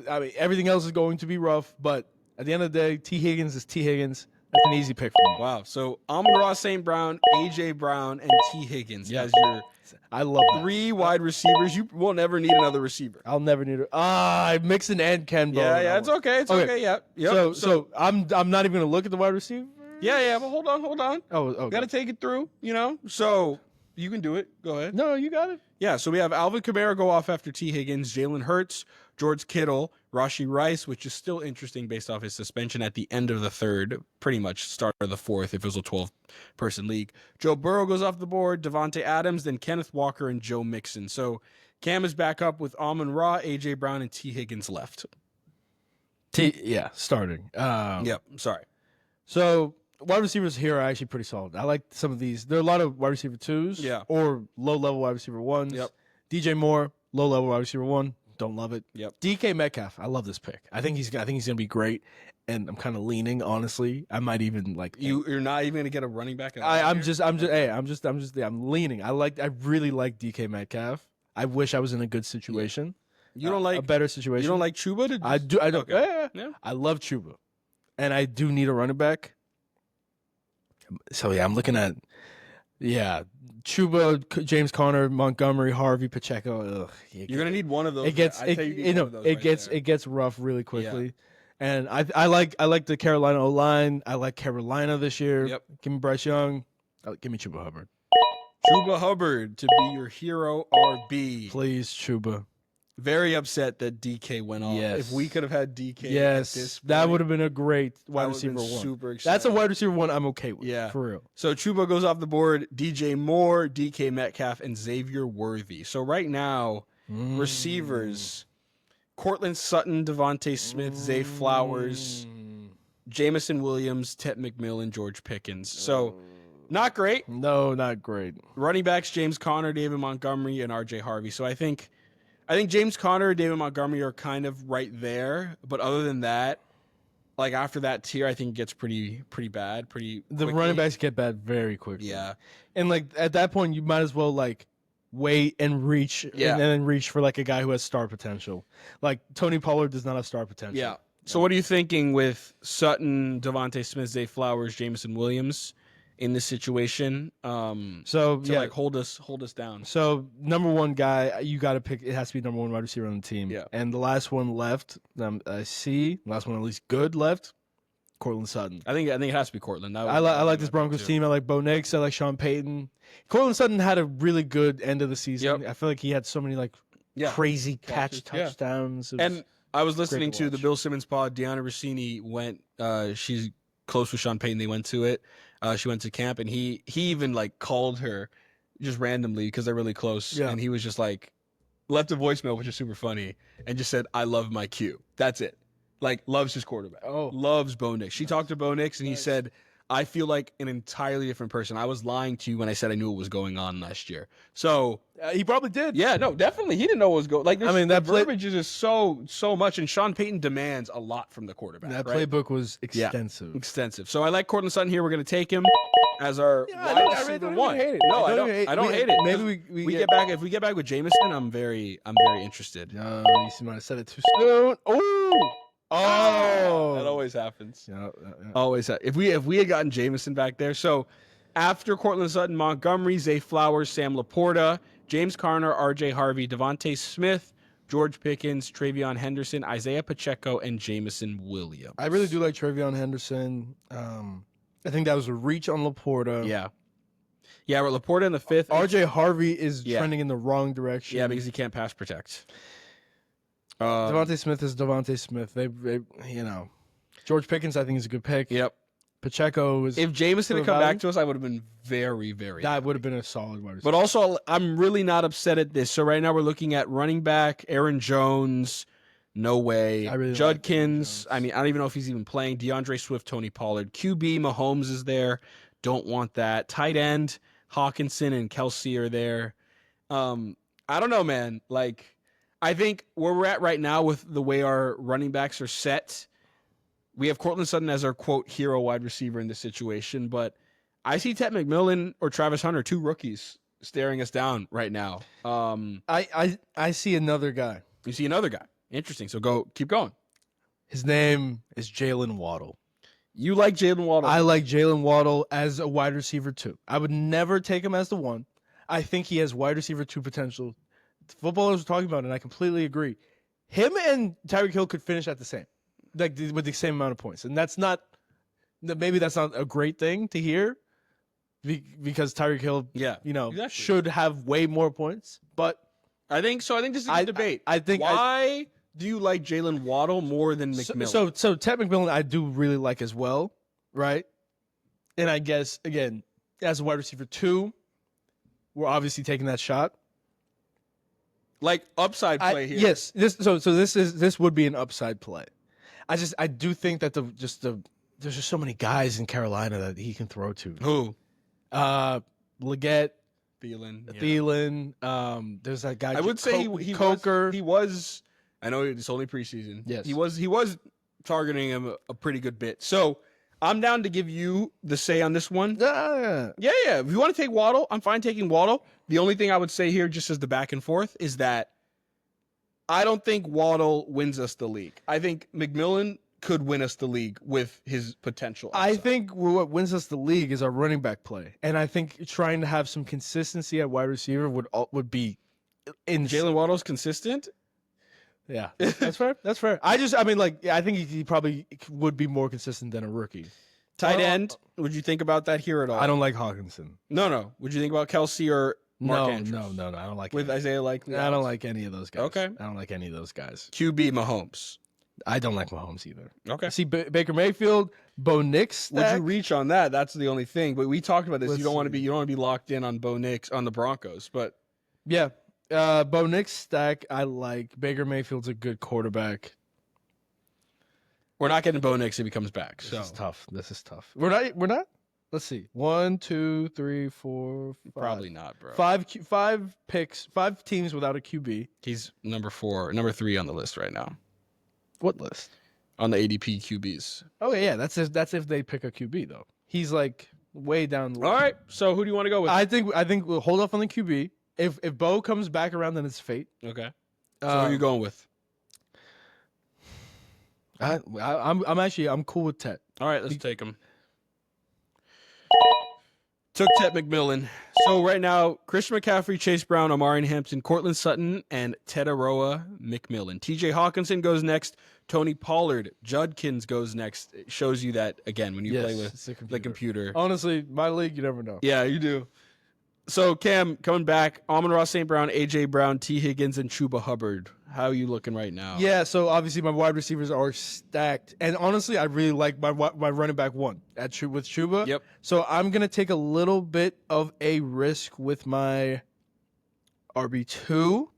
I mean, everything else is going to be rough, but at the end of the day, T. Higgins is T. Higgins. That's an easy pick for me. Wow. So Amon-Ra St. Brown, AJ Brown, and T. Higgins as your I love that. 3 wide receivers. You will never need another receiver. I'll never need it. Mixon and Ken Bowen. Yeah, it's okay. It's okay. Yeah. Yep. So I'm not even gonna look at the wide receiver. Yeah. But hold on. Oh, okay. Got to take it through. So you can do it. Go ahead. No, you got it. Yeah. So we have Alvin Kamara go off after T. Higgins, Jalen Hurts, George Kittle, Rashee Rice, which is still interesting based off his suspension at the end of the third, pretty much start of the fourth if it was a 12-person league. Joe Burrow goes off the board, Devontae Adams, then Kenneth Walker and Joe Mixon. So Cam is back up with Amon-Ra, AJ Brown, and T. Higgins left. Starting. Yep. Sorry. So wide receivers here are actually pretty solid. I like some of these. There are a lot of wide receiver 2s, or low-level wide receiver 1s. Yep. DJ Moore, low-level wide receiver 1. Don't love it. Yep. DK Metcalf, I love this pick. I think he's gonna be great, and I'm kind of leaning. Honestly, I might even like You're not even gonna get a running back. I'm leaning. I really like DK Metcalf. I wish I was in a good situation. You don't like a better situation. You don't like Chuba? I do. I don't. Okay. Yeah. I love Chuba, and I do need a running back. So I'm looking at Chuba, James Conner, Montgomery, Harvey, Pacheco. You're gonna need one of those. It gets rough really quickly, and I like the Carolina O-line. I like Carolina this year. Yep. Give me Bryce Young. Give me Chuba Hubbard. Chuba Hubbard to be your hero RB. Please, Chuba. Very upset that DK went off. Yes. If we could have had DK, Yes, at this point, that would have been a great wide I would've been receiver one. super excited. That's a wide receiver one I'm okay with. Yeah. For real. So Chuba goes off the board. DJ Moore, DK Metcalf, and Xavier Worthy. So right now, receivers: Cortland Sutton, Devontae Smith, Zay Flowers, Jamison Williams, Tet McMillan, George Pickens. So not great. No, not great. Running backs: James Conner, David Montgomery, and RJ Harvey. So I think James Conner, David Montgomery are kind of right there. But other than that, like after that tier, I think it gets pretty bad. The Running backs get bad very quickly. Yeah. And like at that point, you might as well like wait and reach, Yeah. and then reach for like a guy who has star potential. Like Tony Pollard does not have star potential. Yeah. So what are you thinking with Sutton, Devontae Smith, Zay Flowers, Jameson Williams in this situation? Like hold us down. So number one guy, you got to pick. It has to be number one wide receiver on the team. Yeah. And the last one left, last one at least good left, Cortland Sutton. I think it has to be Cortland. I like this Broncos team. I like Bo Nix. I like Sean Payton. Cortland Sutton had a really good end of the season. Yep. I feel like he had so many crazy touchdowns. And I was listening to the watch. Bill Simmons pod. Deanna Rossini went. She's close with Sean Payton. They went to it. She went to camp, and he even like called her just randomly because they're really close. Yeah. And he was just like left a voicemail, which is super funny, and just said, "I love my Q." That's it. Like loves his quarterback. Oh. Loves Bo Nix. She talked to Bo Nix, and he said, "I feel like an entirely different person. I was lying to you when I said I knew what was going on last year." So He probably did. yeah, no, definitely, he didn't know what was going. Like, I mean, that verbiage is just so much, and Sean Payton demands a lot from the quarterback. That right? playbook was extensive. Extensive. So I like Cortland Sutton here. We're going to take him as our wide receiver one. hate it. No, I don't hate it. Maybe We get back. If we get back with Jameson, I'm very interested. No, you might have said it too soon. Oh, That always happens. Yeah. Always. If we had gotten Jameson back there, so after Cortland Sutton, Montgomery, Zay Flowers, Sam Laporta, James Conner, R.J. Harvey, Devontae Smith, George Pickens, Travion Henderson, Isaiah Pacheco, and Jamison Williams. I really do like Travion Henderson. I think that was a reach on Laporta. Yeah, we're Laporta in the fifth. R.J. Harvey is trending in the wrong direction. Yeah, because he can't pass protect. Devontae Smith is Devontae Smith. They George Pickens, I think, is a good pick. Yep. Pacheco is. If Jameson had come value? back to us, I would have been very That would have been a solid wide receiver. But also, I'm really not upset at this. So right now we're looking at running back, Aaron Jones. No way. I really like Judkins. Aaron I mean, I don't even know if he's even playing. DeAndre Swift, Tony Pollard. QB, Mahomes is there. Don't want that. Tight end, Hawkinson and Kelsey are there. I don't know, man. Like, I think where we're at right now with the way our running backs are set, we have Cortland Sutton as our, quote, hero wide receiver in this situation. But I see Tet McMillan or Travis Hunter, two rookies, staring us down right now. I see another guy. You see another guy. Interesting. So keep going. His name is Jalen Waddle. You like Jalen Waddle? I like Jalen Waddle as a wide receiver too. I would never take him as the one. I think he has wide receiver 2 potential. Footballers are talking about it, and I completely agree. Him and Tyreek Hill could finish at the same, like with the same amount of points, and maybe that's not a great thing to hear, because Tyreek Hill, exactly, should have way more points. But I think so. I think this is a debate. I think why do you like Jalen Waddle more than McMillan? So Ted McMillan, I do really like as well, right? And I guess again, as a wide receiver 2, we're obviously taking that shot. Like upside play here. Yes. This would be an upside play. I do think that there's just so many guys in Carolina that he can throw to. Who? Leggett, Thielen. There's that guy. I would say he Coker. He was. I know it's only preseason. Yes. He was targeting him a pretty good bit. So I'm down to give you the say on this one. Yeah. If you want to take Waddle, I'm fine taking Waddle. The only thing I would say here, just as the back and forth, is that I don't think Waddle wins us the league. I think McMillan could win us the league with his potential upside. I think what wins us the league is our running back play, and I think trying to have some consistency at wide receiver would be. Jalen Waddle's consistent. Yeah, that's fair. That's fair. I think he probably would be more consistent than a rookie. Tight end. Would you think about that here at all? I don't like Hawkinson. No. Would you think about Kelsey or Mark Andrews? No. I don't like With Isaiah Likely. I don't like any of those guys. Okay. I don't like any of those guys. QB Mahomes. I don't like Mahomes either. Okay. See, Baker Mayfield, Bo Nix stack. Would you reach on that? That's the only thing. But we talked about this. Let's you don't want to see. be locked in on Bo Nix on the Broncos. But Yeah. Bo Nix stack, I like. Baker Mayfield's a good quarterback. we're not getting Bo Nix if he comes back. This So is tough. This is tough. We're not. Let's see. 1, 2, 3, 4, 5. probably not, bro. Five picks, 5 teams without a QB. He's number 3 on the list right now What list? on the ADP QBs. Okay, yeah, that's if they pick a QB though. He's like way down the All list. right. So who do you want to go with? I think we'll hold off on the QB. If Bo comes back around, then it's fate. Okay. So who are you going with? I'm cool with Tet. All right, let's take him. Took Tet McMillan. So right now, Christian McCaffrey, Chase Brown, Omarion Hampton, Cortland Sutton, and Tedaroa McMillan. TJ Hawkinson goes next. Tony Pollard, Judkins goes next. It shows you that, again, when you play with the computer. Honestly, my league, you never know. Yeah, you do. So, Cam, coming back, Amon-Ra St. Brown, A.J. Brown, T. Higgins, and Chuba Hubbard. How are you looking right now? Yeah, so obviously my wide receivers are stacked. And honestly, I really like my running back one with Chuba. Yep. So I'm going to take a little bit of a risk with my RB2.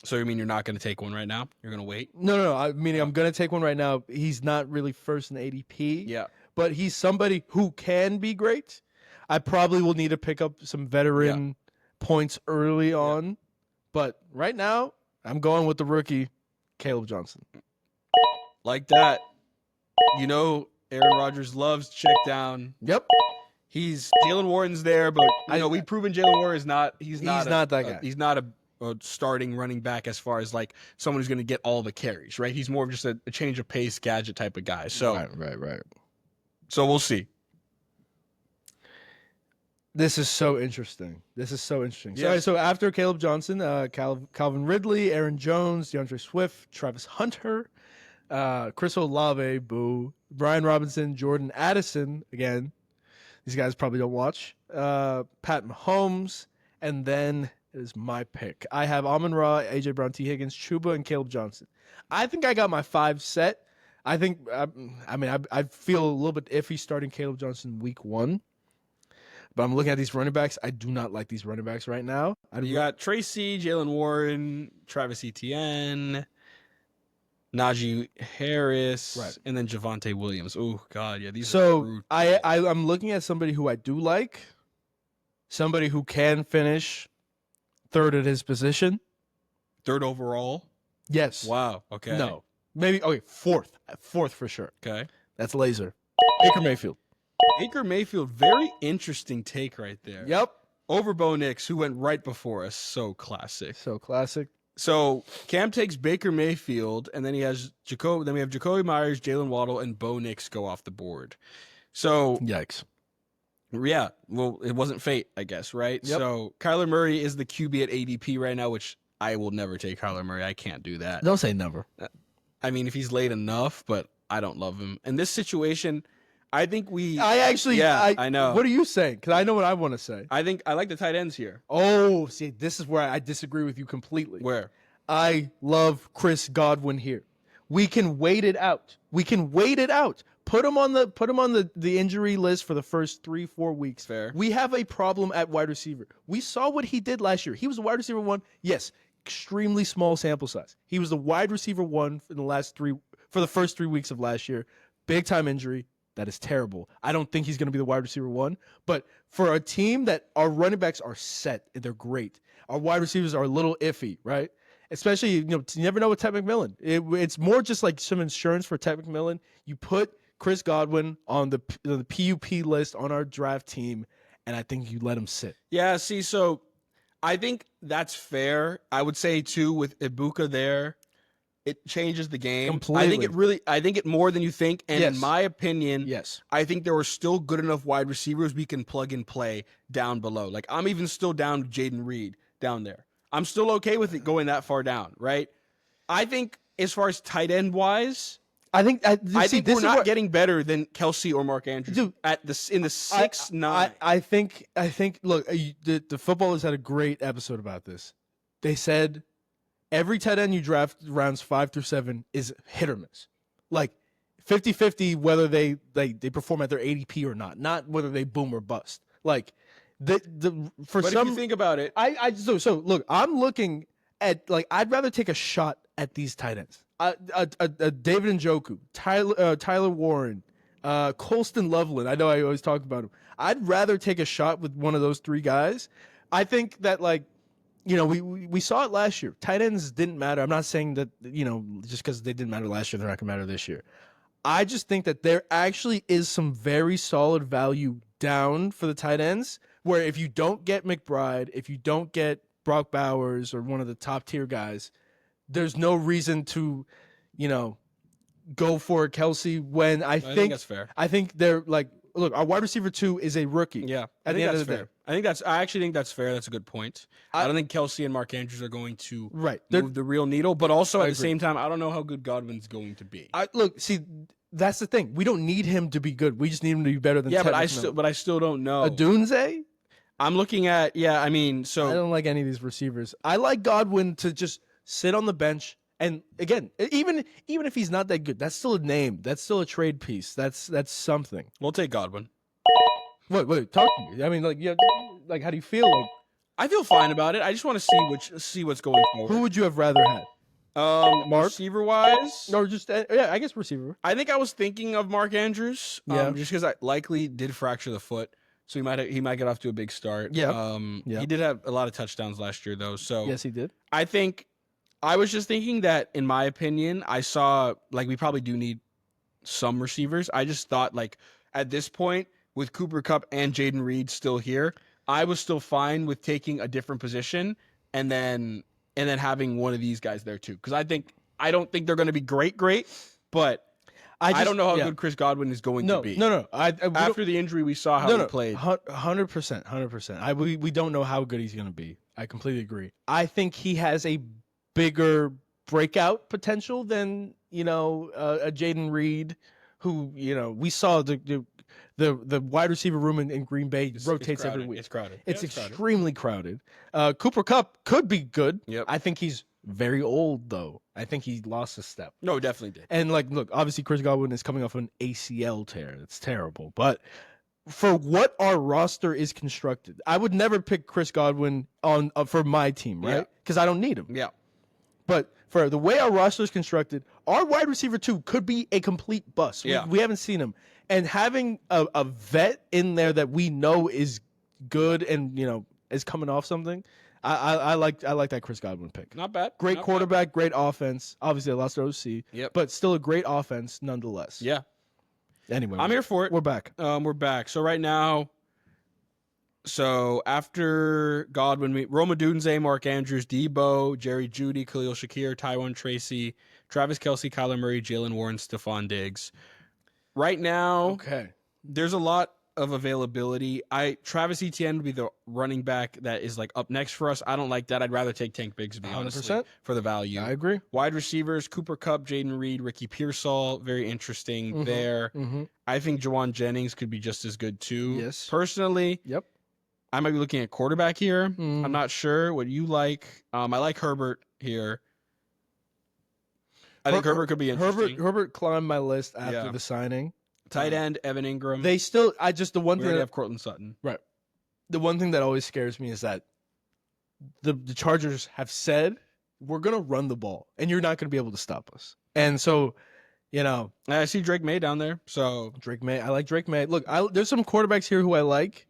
So you mean you're not going to take one right now? You're going to wait? No. I mean, I'm going to take one right now. He's not really first in the ADP. Yeah. But he's somebody who can be great. I probably will need to pick up some veteran points early on. But right now, I'm going with the rookie, Caleb Johnson. Like that. You know, Aaron Rodgers loves check down. Yep. Jalen Warren's there, but we've proven Jalen Warren is not. He's not that guy. He's not a starting running back as far as like someone who's going to get all the carries, right? He's more of just a change of pace gadget type of guy. So right. So we'll see. This is so interesting. Yes. So after Caleb Johnson, Calvin Ridley, Aaron Jones, DeAndre Swift, Travis Hunter, Chris Olave, Brian Robinson, Jordan Addison, again, these guys probably don't watch, Pat Mahomes, and then it is my pick. I have Amon-Ra, A.J. Brown, T. Higgins, Chuba, and Caleb Johnson. I think I got my 5 set. I think, I feel a little bit iffy starting Caleb Johnson week 1. But I'm looking at these running backs. I do not like these running backs right now. You got Tracy, Jalen Warren, Travis Etienne, Najee Harris, Right. and then Javonte Williams. Oh God, yeah, these. So I'm looking at somebody who I do like, somebody who can finish third at his position. 3rd overall. Yes. Wow. Okay. No. Maybe fourth for sure. Okay. That's laser. Baker Mayfield. Baker Mayfield, very interesting take right there. Yep. Over Bo Nix, who went right before us. So classic. So classic. So Cam takes Baker Mayfield, and then he has Jacoby. Then we have Jacoby Myers, Jalen Waddle, and Bo Nix go off the board. So Yikes. yeah, well, it wasn't fate, I guess, right? Yep. So Kyler Murray is the QB at ADP right now, which I will never take Kyler Murray. I can't do that. Don't say never. I mean, if he's late enough, but I don't love him. In this situation, I think I know. What are you saying? Because I know what I want to say. I think I like the tight ends here. Oh, see, this is where I disagree with you completely. Where? I love Chris Godwin here. We can wait it out. Put him on the injury list for the first 3-4 weeks. Fair. We have a problem at wide receiver. We saw what he did last year. He was a wide receiver 1. Yes, extremely small sample size. He was the wide receiver 1 for the first 3 weeks of last year. Big time injury. That is terrible. I don't think he's going to be the wide receiver 1. But for a team that our running backs are set, and they're great. Our wide receivers are a little iffy, right? Especially, you never know with Ted McMillan. It's more just like some insurance for Ted McMillan. You put Chris Godwin on the PUP list on our draft team, and I think you let him sit. Yeah, see, so I think that's fair. I would say, too, with Ibuka there, it changes the game. Completely. I think it more than you think. And Yes. in my opinion, Yes. I think there are still good enough wide receivers we can plug and play down below. Like, I'm even still down with Jaden Reed down there. I'm still okay with it going that far down, right? I think as far as tight end wise, I think I think this we're is not where- getting better than Kelsey or Mark Andrews Dude, in the 6'9". I think look, the footballers had a great episode about this. They said every tight end you draft rounds 5 through 7 is hit or miss. Like 50-50 whether they perform at their ADP or not whether they boom or bust. Like But if you think about it, so look, I'm looking at like I'd rather take a shot at these tight ends. David Njoku, Tyler Warren, Colston Loveland. I know I always talk about him. I'd rather take a shot with one of those 3 guys. I think that like, you know, we saw it last year. Tight ends didn't matter. I'm not saying that, you know, just because they didn't matter last year, they're not going to matter this year. I just think that there actually is some very solid value down for the tight ends where if you don't get McBride, if you don't get Brock Bowers or one of the top tier guys, there's no reason to, you know, go for Kelsey when I think that's fair. I think they're like, look, our wide receiver 2 is a rookie. Yeah, At the end of the day. I actually think that's fair. That's a good point. I don't think Kelsey and Mark Andrews are going to Right. move the real needle, but also at the agree. same time, I don't know how good Godwin's going to be. Look, see, that's the thing. We don't need him to be good. We just need him to be better than Yeah, but Ted I still don't know. Adunze? I'm looking at I mean, so I don't like any of these receivers. I like Godwin to just sit on the bench. And again, even if he's not that good, that's still a name. That's still a trade piece. That's something. we'll take Godwin. Wait, talk to me. I mean, like, yeah, like, how do you feel? Like, I feel fine about it. I just want to see what's going forward. who would you have rather had? Mark? Receiver wise, Or just yeah, I guess receiver. I think I was thinking of Mark Andrews. Yeah. Just because I likely did fracture the foot, so he might get off to a big start. Yeah. He did have a lot of touchdowns last year though, so Yes, he did. I think I was just thinking that in my opinion, I saw like we probably do need some receivers. I just thought like at this point with Cooper Kupp and Jaden Reed still here, I was still fine with taking a different position and then having one of these guys there too. Because I don't think they're going to be great, but I don't know how good Chris Godwin is going to be. No. After the injury, we saw how he played. 100%. We don't know how good he's going to be. I completely agree. I think he has a bigger breakout potential than, you know, a Jaden Reed, who, you know, we saw the wide receiver room in Green Bay rotates every week. It's crowded. It's extremely crowded. Cooper Kupp could be good. Yep. I think he's very old, though. I think he lost a step. No, definitely did. And, like, look, obviously Chris Godwin is coming off an ACL tear. It's terrible. But for what our roster is constructed, I would never pick Chris Godwin on for my team, right? Because I don't need him. Yeah. But for the way our roster is constructed, our wide receiver 2 could be a complete bust. We haven't seen him. And having a vet in there that we know is good and, you know, is coming off something, I like that Chris Godwin pick. Not bad. Great quarterback, great offense. Obviously, I lost to OC. Yep. But still a great offense nonetheless. Yeah. Anyway. I'm here for it. We're back. We're back. So right now, after Godwin, Roma Dunze, Mark Andrews, Debo, Jerry Jeudy, Khalil Shakir, Tywan Tracy, Travis Kelce, Kyler Murray, Jalen Warren, Stephon Diggs. Right now, Okay. there's a lot of availability. Travis Etienne would be the running back that is like up next for us. I don't like that. I'd rather take Tank Bigsby, honestly, 100%. for the value. I agree. Wide receivers, Cooper Kupp, Jaden Reed, Ricky Pearsall, very interesting there. Mm-hmm. I think Jawan Jennings could be just as good too. Yes. Personally, Yep. I might be looking at quarterback here. Mm. I'm not sure what you like. I like Herbert here. I think Herbert could be interesting. Herbert climbed my list after Yeah. the signing. Tight end, Evan Ingram. They still, the one we thing already that, have Cortland Sutton. the one thing that always scares me is that the Chargers have said we're gonna run the ball and you're not gonna be able to stop us. And so, you know, I see Drake May down there. So Drake May, I like Drake May. Look, there's some quarterbacks here who I like.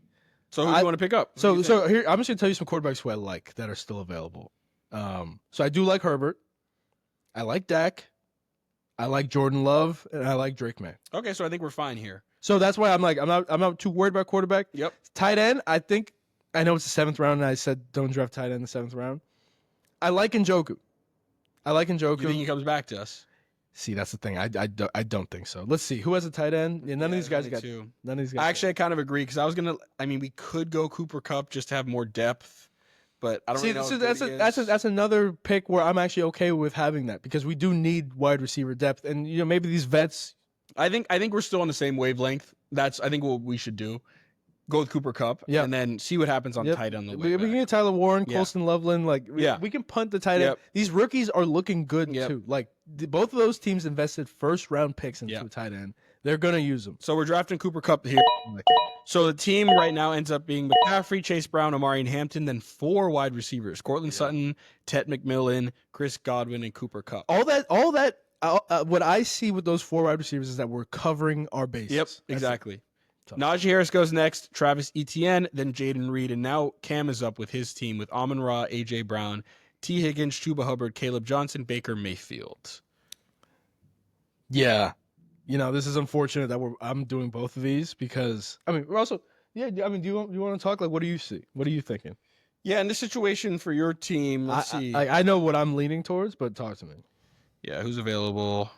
who do you want to pick up? So here I'm just gonna tell you some quarterbacks who I like that are still available. So I do like Herbert. I like Dak. I like Jordan Love, and I like Drake May. Okay, so I think we're fine here. So that's why I'm not too worried about quarterback. Yep. Tight end, I know it's the 7th round, and I said don't draft tight end in the 7th round. I like Njoku. You think he comes back to us? See, that's the thing. I don't think so. Let's see who has a tight end. Yeah, none of these guys got. two. None of these guys. Actually, I kind of agree because I was gonna. I mean, we could go Cooper Kupp just to have more depth, but I don't See, really know. so how good he is. that's another pick where I'm actually okay with having that because we do need wide receiver depth, and maybe these vets. I think we're still on the same wavelength. That's I think what we should do. Go with Cooper Kupp, Yep. and then see what happens on Yep. tight end on the We way can back. get Tyler Warren, Yeah. Colston Loveland. Like, Yeah. we can punt the tight end. Yep. These rookies are looking good Yep. too. Like, both of those teams invested first round picks into Yep. a tight end. They're gonna use them. So we're drafting Cooper Kupp here. So the team right now ends up being McCaffrey, Chase Brown, Amari and Hampton, then 4 wide receivers: Cortland Sutton, Ted McMillan, Chris Godwin, and Cooper Kupp. All that. What I see with those 4 wide receivers is that we're covering our bases. Yep, That's exactly. So- Najee Harris goes next, Travis Etienne, then Jaden Reed, and now Cam is up with his team with Amon-Ra, A.J. Brown, T. Higgins, Chuba Hubbard, Caleb Johnson, Baker Mayfield. Yeah. This is unfortunate that I'm doing both of these because we're also do you want to talk, like, what do you see? What are you thinking? Yeah, in this situation for your team, let's see. I know what I'm leaning towards, but talk to me. Yeah, who's available?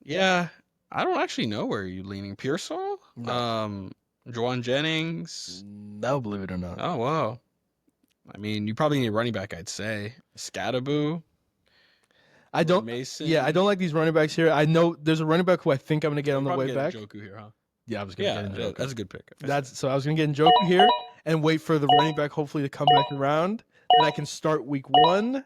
Yeah, I don't actually know where you're leaning. Pearsall? No. Juwan Jennings? No, believe it or not. Oh, wow. I mean, you probably need a running back, I'd say. Scatterboo? I don't. Mason? Yeah, I don't like these running backs here. I know there's a running back who I think I'm gonna get on the Probably way get back. Njoku here, huh? Yeah, I was gonna Yeah, get Njoku. that's a good pick. So I was gonna get Njoku here and wait for the running back hopefully to come back around, and I can start week 1.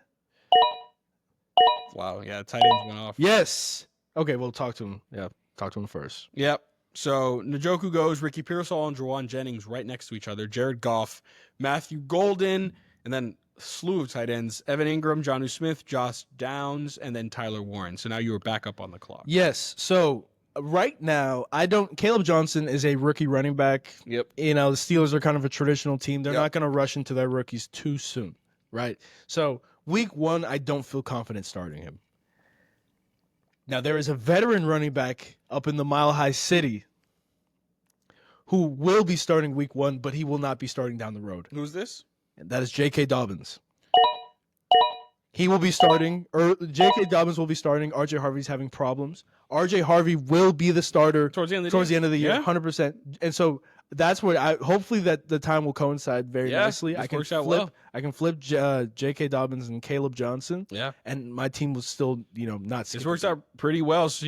Wow, yeah, tight ends went off. Yes. Okay, we'll talk to him. Yeah, talk to him first. Yep. So Njoku goes, Ricky Pearsall and Juwan Jennings right next to each other. Jared Goff, Matthew Golden, and then a slew of tight ends: Evan Ingram, Jonnu Smith, Josh Downs, and then Tyler Warren. So now you are back up on the clock. Yes. So right now, Caleb Johnson is a rookie running back. Yep. The Steelers are kind of a traditional team. They're Yep. not going to rush into their rookies too soon, right? So week 1, I don't feel confident starting him. Now, there is a veteran running back up in the Mile High City who will be starting week 1, but he will not be starting down the road. Who's this? And that is J.K. Dobbins. He will be starting, or J.K. Dobbins will be starting. R.J. Harvey's having problems. R.J. Harvey will be the starter Towards the end of the year, Yeah. 100%. And so that's where hopefully that the time will coincide very nicely. this I can works out flip well. I can flip J.K. Dobbins and Caleb Johnson, Yeah. and my team will still, not This skip works a beat. out pretty well. So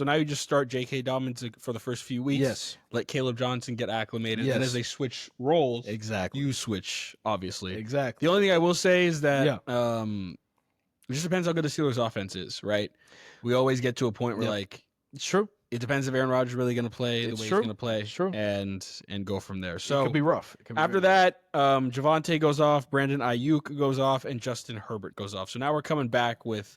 now you just start J.K. Dobbins for the first few weeks. Yes. Let Caleb Johnson get acclimated. Yes. And as they switch roles, Exactly. you switch, obviously. Exactly. The only thing I will say is that it just depends how good the Steelers' offense is, right? We always get to a point where, It's true. it depends if Aaron Rodgers is really going to play It's the way true. he's going to play, It's true. and go from there. It So could be rough. It could be after very rough. that, Javonte goes off, Brandon Ayuk goes off, and Justin Herbert goes off. So now we're coming back with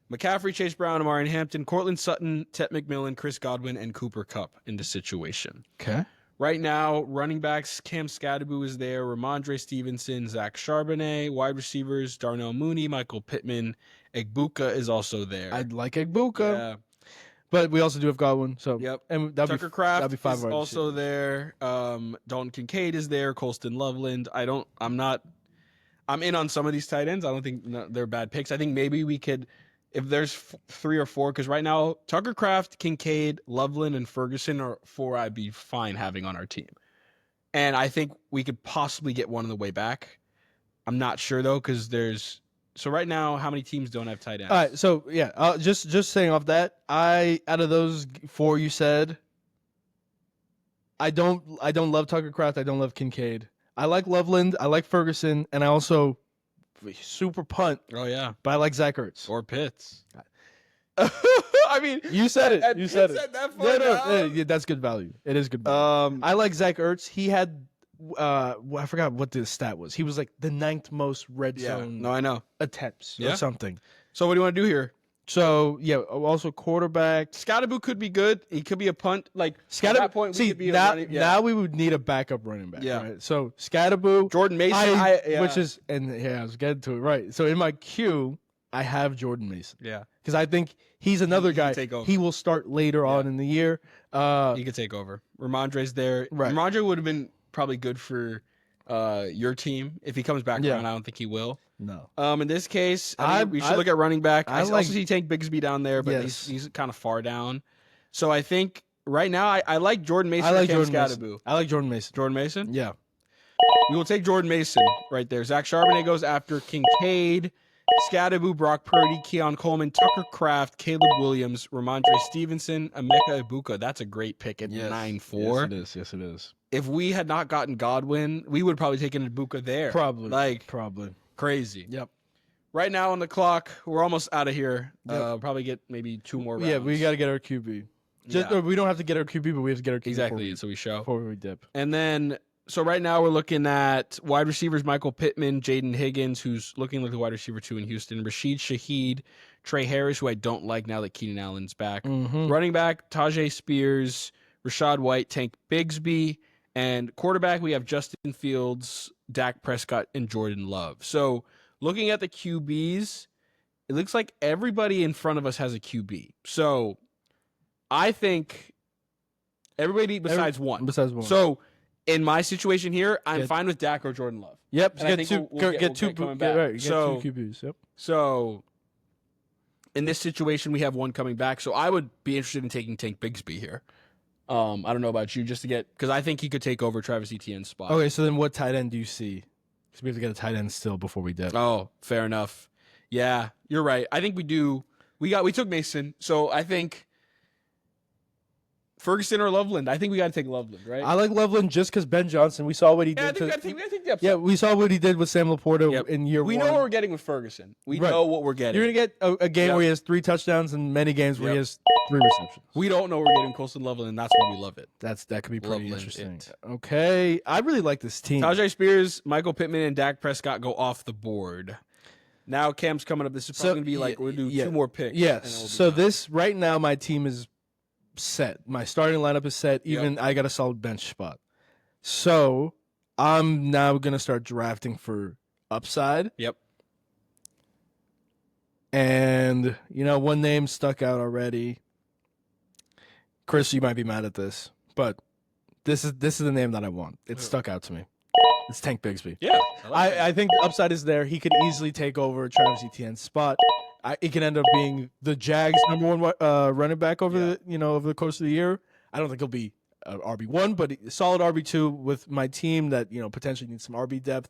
McCaffrey, Chase Brown, Amari Hampton, Cortland Sutton, Ted McMillan, Chris Godwin, and Cooper Kupp in the situation. Okay. Right now, running backs, Cam Scatterboo is there, Ramondre Stevenson, Zach Charbonnet, wide receivers, Darnell Mooney, Michael Pittman, Egbuka is also there. I'd like Egbuka, Yeah. but we also do have Godwin. So Yep. and that'd Tucker be Kraft that'd be 5 is wide also receivers. there. Dalton Kincaid is there. Colston Loveland. I'm in on some of these tight ends. I don't think they're bad picks. I think maybe we could, if there's 3 or 4, because right now Tucker Kraft, Kincaid, Loveland, and Ferguson are 4 I'd be fine having on our team. And I think we could possibly get one on the way back. I'm not sure though, because so right now, how many teams don't have tight ends? All right, so yeah, just saying off that, out of those 4 you said, I don't love Tucker Kraft. I don't love Kincaid. I like Loveland. I like Ferguson, and I also super punt, Oh yeah, but I like Zach Ertz. or Pitts. I mean, You said it. You said Pitts it. at that far down? Yeah, that's good value. It is good value. I like Zach Ertz. He had, I forgot what the stat was. He was like the 9th most red yeah, zone no, I know. attempts Yeah. or something. So what do you want to do here? So yeah, also quarterback. Scatterboo could be good. He could be a punt. Like at Scatterboo. that point, we See, could be now, a running, now we would need a backup running back. Yeah. Right? So Scatterboo, Jordan Mason, which is, and yeah, I was getting to it right. So in my queue, I have Jordan Mason yeah, because I think he's another He can guy. take over. He will start later on in the year. he could take over. Ramondre's there. Right. Ramondre would have been probably good for your team if he comes back Yeah. around. I don't think he will. No. In this case, I mean, we should I- look at running back. I I like- also see Tank Bigsby down there, but Yes. he's kind of far down. So I think right now, I like Jordan Mason. I like or Cam Jordan Mason. Scadaboo. I like Jordan Mason. Jordan Mason. Yeah. We will take Jordan Mason right there. Zach Charbonnet goes after Kincaid, Scadaboo, Brock Purdy, Keon Coleman, Tucker Kraft, Caleb Williams, Ramondre Stevenson, Emeka Ibuka. That's a great pick at 9-4. Yes, it is. If we had not gotten Godwin, we would have probably taken Ibuka there. Probably. Crazy. Yep. Right now on the clock, we're almost out of here. Yep. Probably get maybe 2 more rounds. Yeah, we got to get our QB. We don't have to get our QB, but we have to get our QB exactly. So we show before we dip. And then, so right now we're looking at wide receivers: Michael Pittman, Jaden Higgins, who's looking like the wide receiver 2 in Houston, Rashid Shaheed, Trey Harris, who I don't like now that Keenan Allen's back. Mm-hmm. Running back: Tajay Spears, Rashad White, Tank Bigsby, and quarterback we have Justin Fields, Dak Prescott, and Jordan Love. So looking at the QBs, it looks like everybody in front of us has a QB. So I think everybody besides one. So in my situation here, I'm fine with Dak or Jordan Love. Yep. And I think we'll get two QBs. Yep. So in this situation, we have one coming back. So I would be interested in taking Tank Bigsby here. I don't know about you, just to get, because I think he could take over Travis Etienne's spot. Okay, so then what tight end do you see? Because we have to get a tight end still before we dip. Oh, fair enough. Yeah, you're right. I think we do. We took Mason, so I think Ferguson or Loveland. I think we got to take Loveland, right? I like Loveland just because Ben Johnson. We saw what he did. I think the upside. Yeah, we saw what he did with Sam Laporta in year 1. We know what we're getting with Ferguson. We know what we're getting. You're gonna get a game where he has 3 touchdowns and many games where he has 3 receptions. We don't know we're getting Colston Loveland, and that's why we love it. That could be pretty interesting. Okay, I really like this team. Tajay Spears, Michael Pittman, and Dak Prescott go off the board. Now Cam's coming up. This is probably going to be like we'll do 2 more picks. Yes. So this right now, my team is set. My starting lineup is set. Even I got a solid bench spot. So I'm now going to start drafting for upside. Yep. And one name stuck out already. Chris, you might be mad at this, but this is the name that I want. It stuck out to me. It's Tank Bigsby. Yeah. I think the upside is there. He could easily take over Travis Etienne's spot. It can end up being the Jags' #1 running back over the course of the year. I don't think he'll be RB1, but a solid RB2 with my team that potentially needs some RB depth.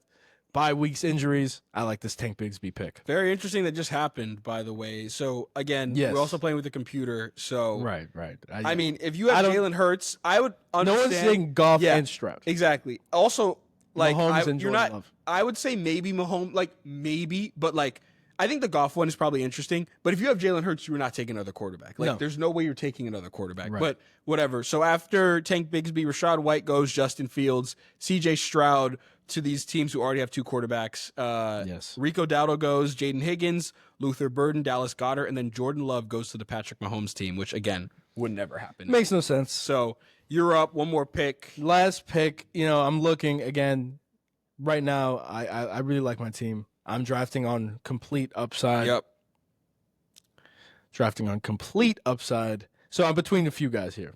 Bye weeks, injuries. I like this Tank Bigsby pick. Very interesting that just happened, by the way. So again, we're also playing with the computer. So right. I mean, if you have Jalen Hurts, I would understand. No one's saying Goff and Stroud. Exactly. Also, like Mahomes and Jordan Love. I would say maybe Mahomes, but I think the Goff one is probably interesting. But if you have Jalen Hurts, you're not taking another quarterback. There's no way you're taking another quarterback. Right. But whatever. So after Tank Bigsby, Rashad White goes, Justin Fields, C.J. Stroud to these teams who already have 2 quarterbacks. Rico Dowdle goes, Jaden Higgins, Luther Burden, Dallas Goedert, and then Jordan Love goes to the Patrick Mahomes team, which again would never happen. Makes no sense. So you're up. One more pick. Last pick. I'm looking again. Right now, I really like my team. I'm drafting on complete upside. Yep. Drafting on complete upside. So I'm between a few guys here.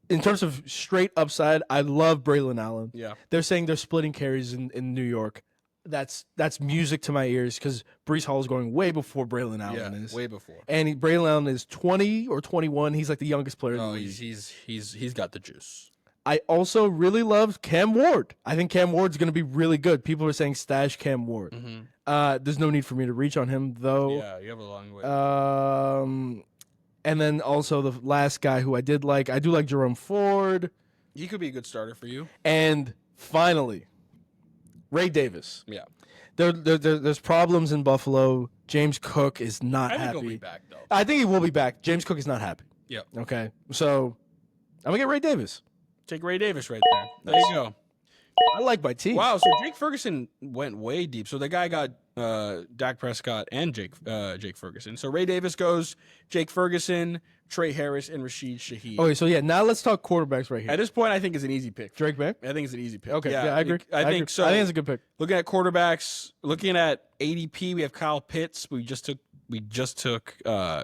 In terms of straight upside, I love Braylon Allen. Yeah. They're saying they're splitting carries in New York. That's music to my ears because Breece Hall is going way before Braylon Allen is. Way before. And Braylon Allen is 20 or 21. He's like the youngest player in the league. He's got the juice. I also really love Cam Ward. I think Cam Ward's going to be really good. People are saying stash Cam Ward. Mm-hmm. There's no need for me to reach on him, though. Yeah, you have a long way. And then also the last guy who I do like Jerome Ford. He could be a good starter for you. And finally, Ray Davis. Yeah. There's problems in Buffalo. James Cook is not happy. I think he'll be back, though. I think he will be back. James Cook is not happy. Yeah. Okay. So I'm going to get Ray Davis. Take Ray Davis right there. There you go. I like my team. Wow, so Jake Ferguson went way deep. So the guy got Dak Prescott and Jake Ferguson. So Ray Davis goes, Jake Ferguson, Trey Harris, and Rashid Shaheed. Okay, so now let's talk quarterbacks right here. At this point, I think it's an easy pick. Drake May? I think it's an easy pick. Okay, yeah I agree. I think so. I think it's a good pick. Looking at quarterbacks, looking at ADP, we have Kyle Pitts. We just took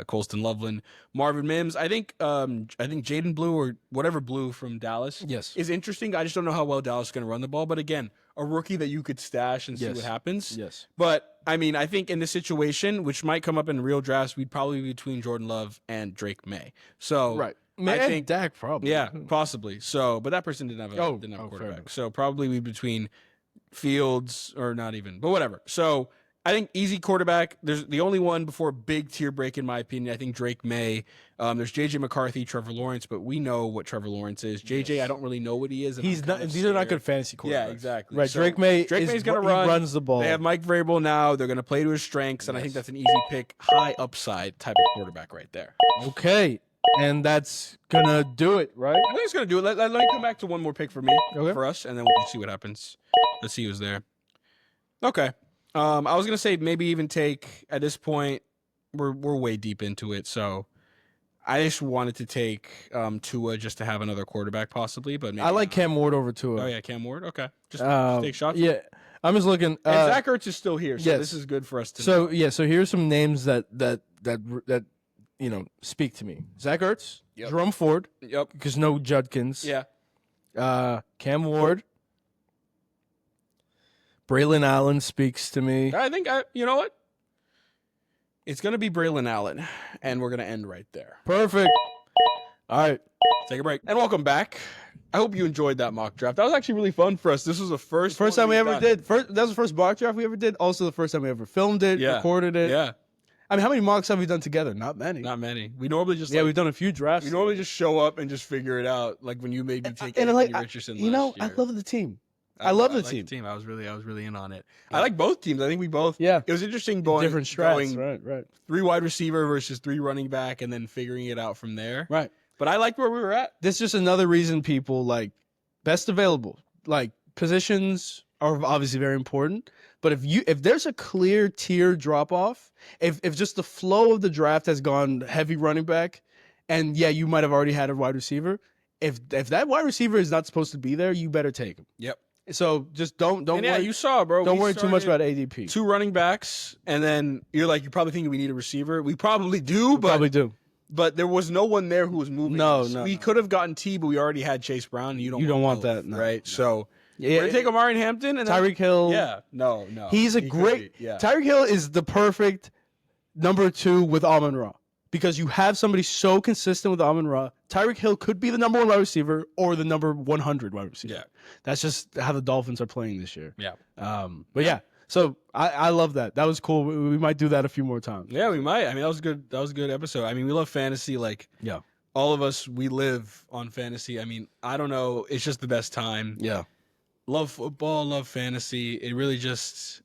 Colston Loveland, Marvin Mims. I think Jaden Blue or whatever Blue from Dallas is interesting. I just don't know how well Dallas is going to run the ball. But again, a rookie that you could stash and see Yes. what happens. Yes. But I mean, I think in this situation, which might come up in real drafts, we'd probably be between Jordan Love and Drake May. So Right. I And think Dak probably. yeah, possibly. So, but that person didn't have a Oh, didn't have a fair quarterback. enough. So probably we between Fields or not even, but whatever. So I think easy quarterback. There's the only one before big tier break in my opinion. I think Drake May. There's JJ McCarthy, Trevor Lawrence, but we know what Trevor Lawrence is. JJ, Yes. I don't really know what he is. And He's I'm not. kind of These are not scared. good fantasy quarterbacks. Yeah, exactly. Right. So Drake May's gonna run. He runs the ball. They have Mike Vrabel now. They're gonna play to his strengths, and I think Yes. that's an easy pick, high upside type of quarterback right there. Okay. And that's gonna do it, right? I think it's gonna do it. Let me come back to one more pick for me, Okay. for us, and then we'll see what happens. Let's see who's there. Okay. I was gonna say maybe even take at this point. We're way deep into it, so I just wanted to take Tua just to have another quarterback possibly. But maybe I like not. Cam Ward over Tua. Oh yeah, Cam Ward. Okay, just take shots. Yeah. I'm just looking. And Zach Ertz is still here, so yes. this is good for us to. So yeah. So here's some names that speak to me. Zach Ertz, Yep. Jerome Ford, Yep. because no Judkins. Yeah. Cam Ward. Braylon Allen speaks to me. I think you know what? It's gonna be Braylon Allen, and we're gonna end right there. Perfect. All right. Take a break and welcome back. I hope you enjoyed that mock draft. That was actually really fun for us. This was the first First one time we ever done. did. That was the first mock draft we ever did. Also the first time we ever filmed it, Yeah. recorded it. Yeah, I mean, how many mocks have we done together? Not many. not many. We normally just We've done a few drafts. we normally just show up and just figure it out. Like when you made me take and Anthony like, Richardson. you know, last year. I love the team. I love the like team. I was really in on it. I like both teams. I think we both. Yeah. It was interesting going Different strats. going Right. 3 wide receiver versus 3 running back, and then figuring it out from there. Right. But I liked where we were at. This is just another reason people like best available. Like positions are obviously very important, but if there's a clear tier drop off, if just the flow of the draft has gone heavy running back, and yeah, you might have already had a wide receiver. If that wide receiver is not supposed to be there, you better take him. Yep. So just don't And yeah, worry. you saw, bro. Don't we worry too much started about ADP. 2 running backs, and then you're probably thinking we need a receiver. We probably do, but Probably do. but there was no one there who was moving. No, us. no, We no. could have gotten T, but we already had Chase Brown. And you don't want both, that, no, right? no. So Yeah, we're gonna take Amari and Hampton and then, Tyreek Hill. Yeah, no. He's a He could great. be, yeah. Tyreek Hill is the perfect number 2 with Amon Ra because you have somebody so consistent with Amon Ra. Tyreek Hill could be the number 1 wide receiver or the number 100 wide receiver. Yeah. That's just how the Dolphins are playing this year. Yeah. But yeah, so I love that. That was cool. We might do that a few more times. Yeah, we might. I mean, that was good. That was a good episode. I mean, we love fantasy. Like, Yeah. all of us, we live on fantasy. I mean, I don't know. It's just the best time. Yeah. Love football, love fantasy. It really just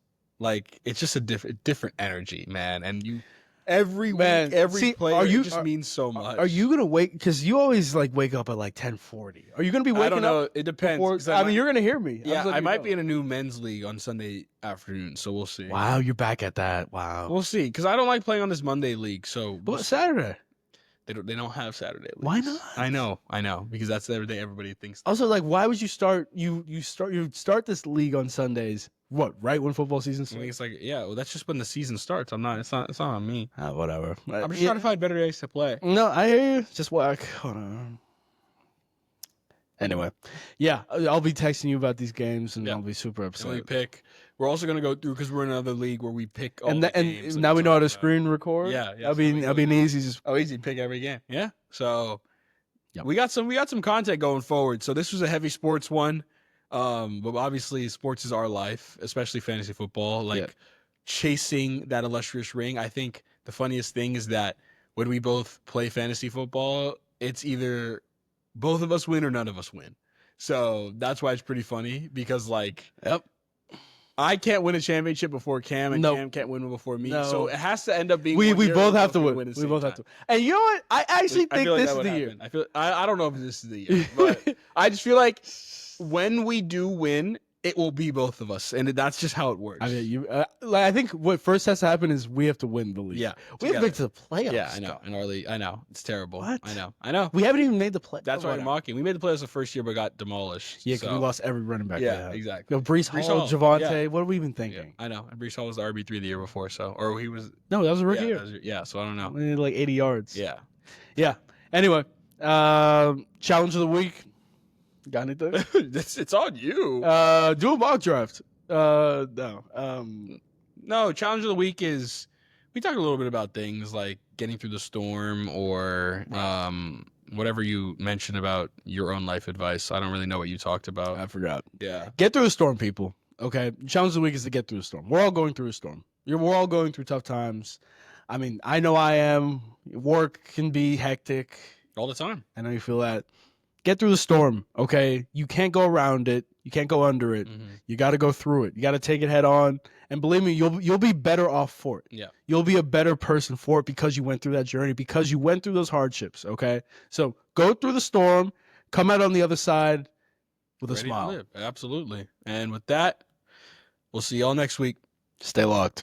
it's just a different energy, man. And you every Man, week, every see, player, it just means so much. Are you gonna wake? Because you always wake up at 10:40. Are you gonna be waking I don't know. up? It depends. Before, 'Cause I mean, you're gonna hear me. I'm yeah, just letting I you might know. be in a new men's league on Sunday afternoon, so we'll see. Wow, you're back at that. Wow. We'll see, because I don't like playing on this Monday league. So What we'll about see. Saturday? They don't have Saturday leagues. Why not? I know, because that's the day everybody thinks. Also, why would you start? You start this league on Sundays. What? Right when football season I mean, starts? it's well, that's just when the season starts. It's not on me. Whatever. I'm just trying to find better days to play. No, I hear you. Just whack. Hold on. Anyway, yeah, I'll be texting you about these games, and Yeah. I'll be super So we upset. pick. We're also gonna go through because we're in another league where we pick all And the th- and games that now we know how to talk about. screen record. Yeah, That'll so we be an easy. Just easy pick every game. Yeah. So Yep. we got some content going forward. So this was a heavy sports one. But obviously sports is our life, especially fantasy football. Yeah. Chasing that illustrious ring. I think the funniest thing is that when we both play fantasy football, it's either both of us win or none of us win. So that's why it's pretty funny because Yep. I can't win a championship before Cam, and No. Cam can't win before me. No. So it has to end up being We one year both where have to can win. at the We same both have time. to. And you know what? I actually I think feel like this that is the would year. happen. I don't know if this is the year, but I just feel like when we do win, it will be both of us, and that's just how it works. I mean, I think what first has to happen is we have to win the league. Yeah, we have to together. make to the playoffs. Yeah, I know. though. In our league, I know it's terrible. What? I know. We haven't even made the play. That's why I'm whatever. mocking. We made the playoffs the first year, but got demolished. Yeah, because so. we lost every running back. we Yeah, had. exactly. You know, Brees Brees Hall, Hall, Javante. yeah. What are we even Yeah, thinking? I know. And Brees Hall was the RB3 the year before, or he was. No, that was a rookie Yeah, year. yeah, so I don't know. We needed 80 yards. Yeah. Yeah. Anyway, challenge of the week. Got anything? It's on you. Do a mock draft. No. No, challenge of the week is we talked a little bit about things like getting through the storm or whatever you mentioned about your own life advice. I don't really know what you talked about. I forgot. Yeah. Get through the storm, people. Okay. Challenge of the week is to get through the storm. We're all going through a storm. We're all going through tough times. I mean, I know I am. Work can be hectic. All the time. I know you feel that. Get through the storm, okay? You can't go around it. You can't go under it. Mm-hmm. You got to go through it. You got to take it head on. And believe me, you'll be better off for it. Yeah. You'll be a better person for it because you went through that journey, because you went through those hardships, okay? So go through the storm, come out on the other side with a Ready to smile. live. Absolutely. And with that, we'll see y'all next week. Stay locked.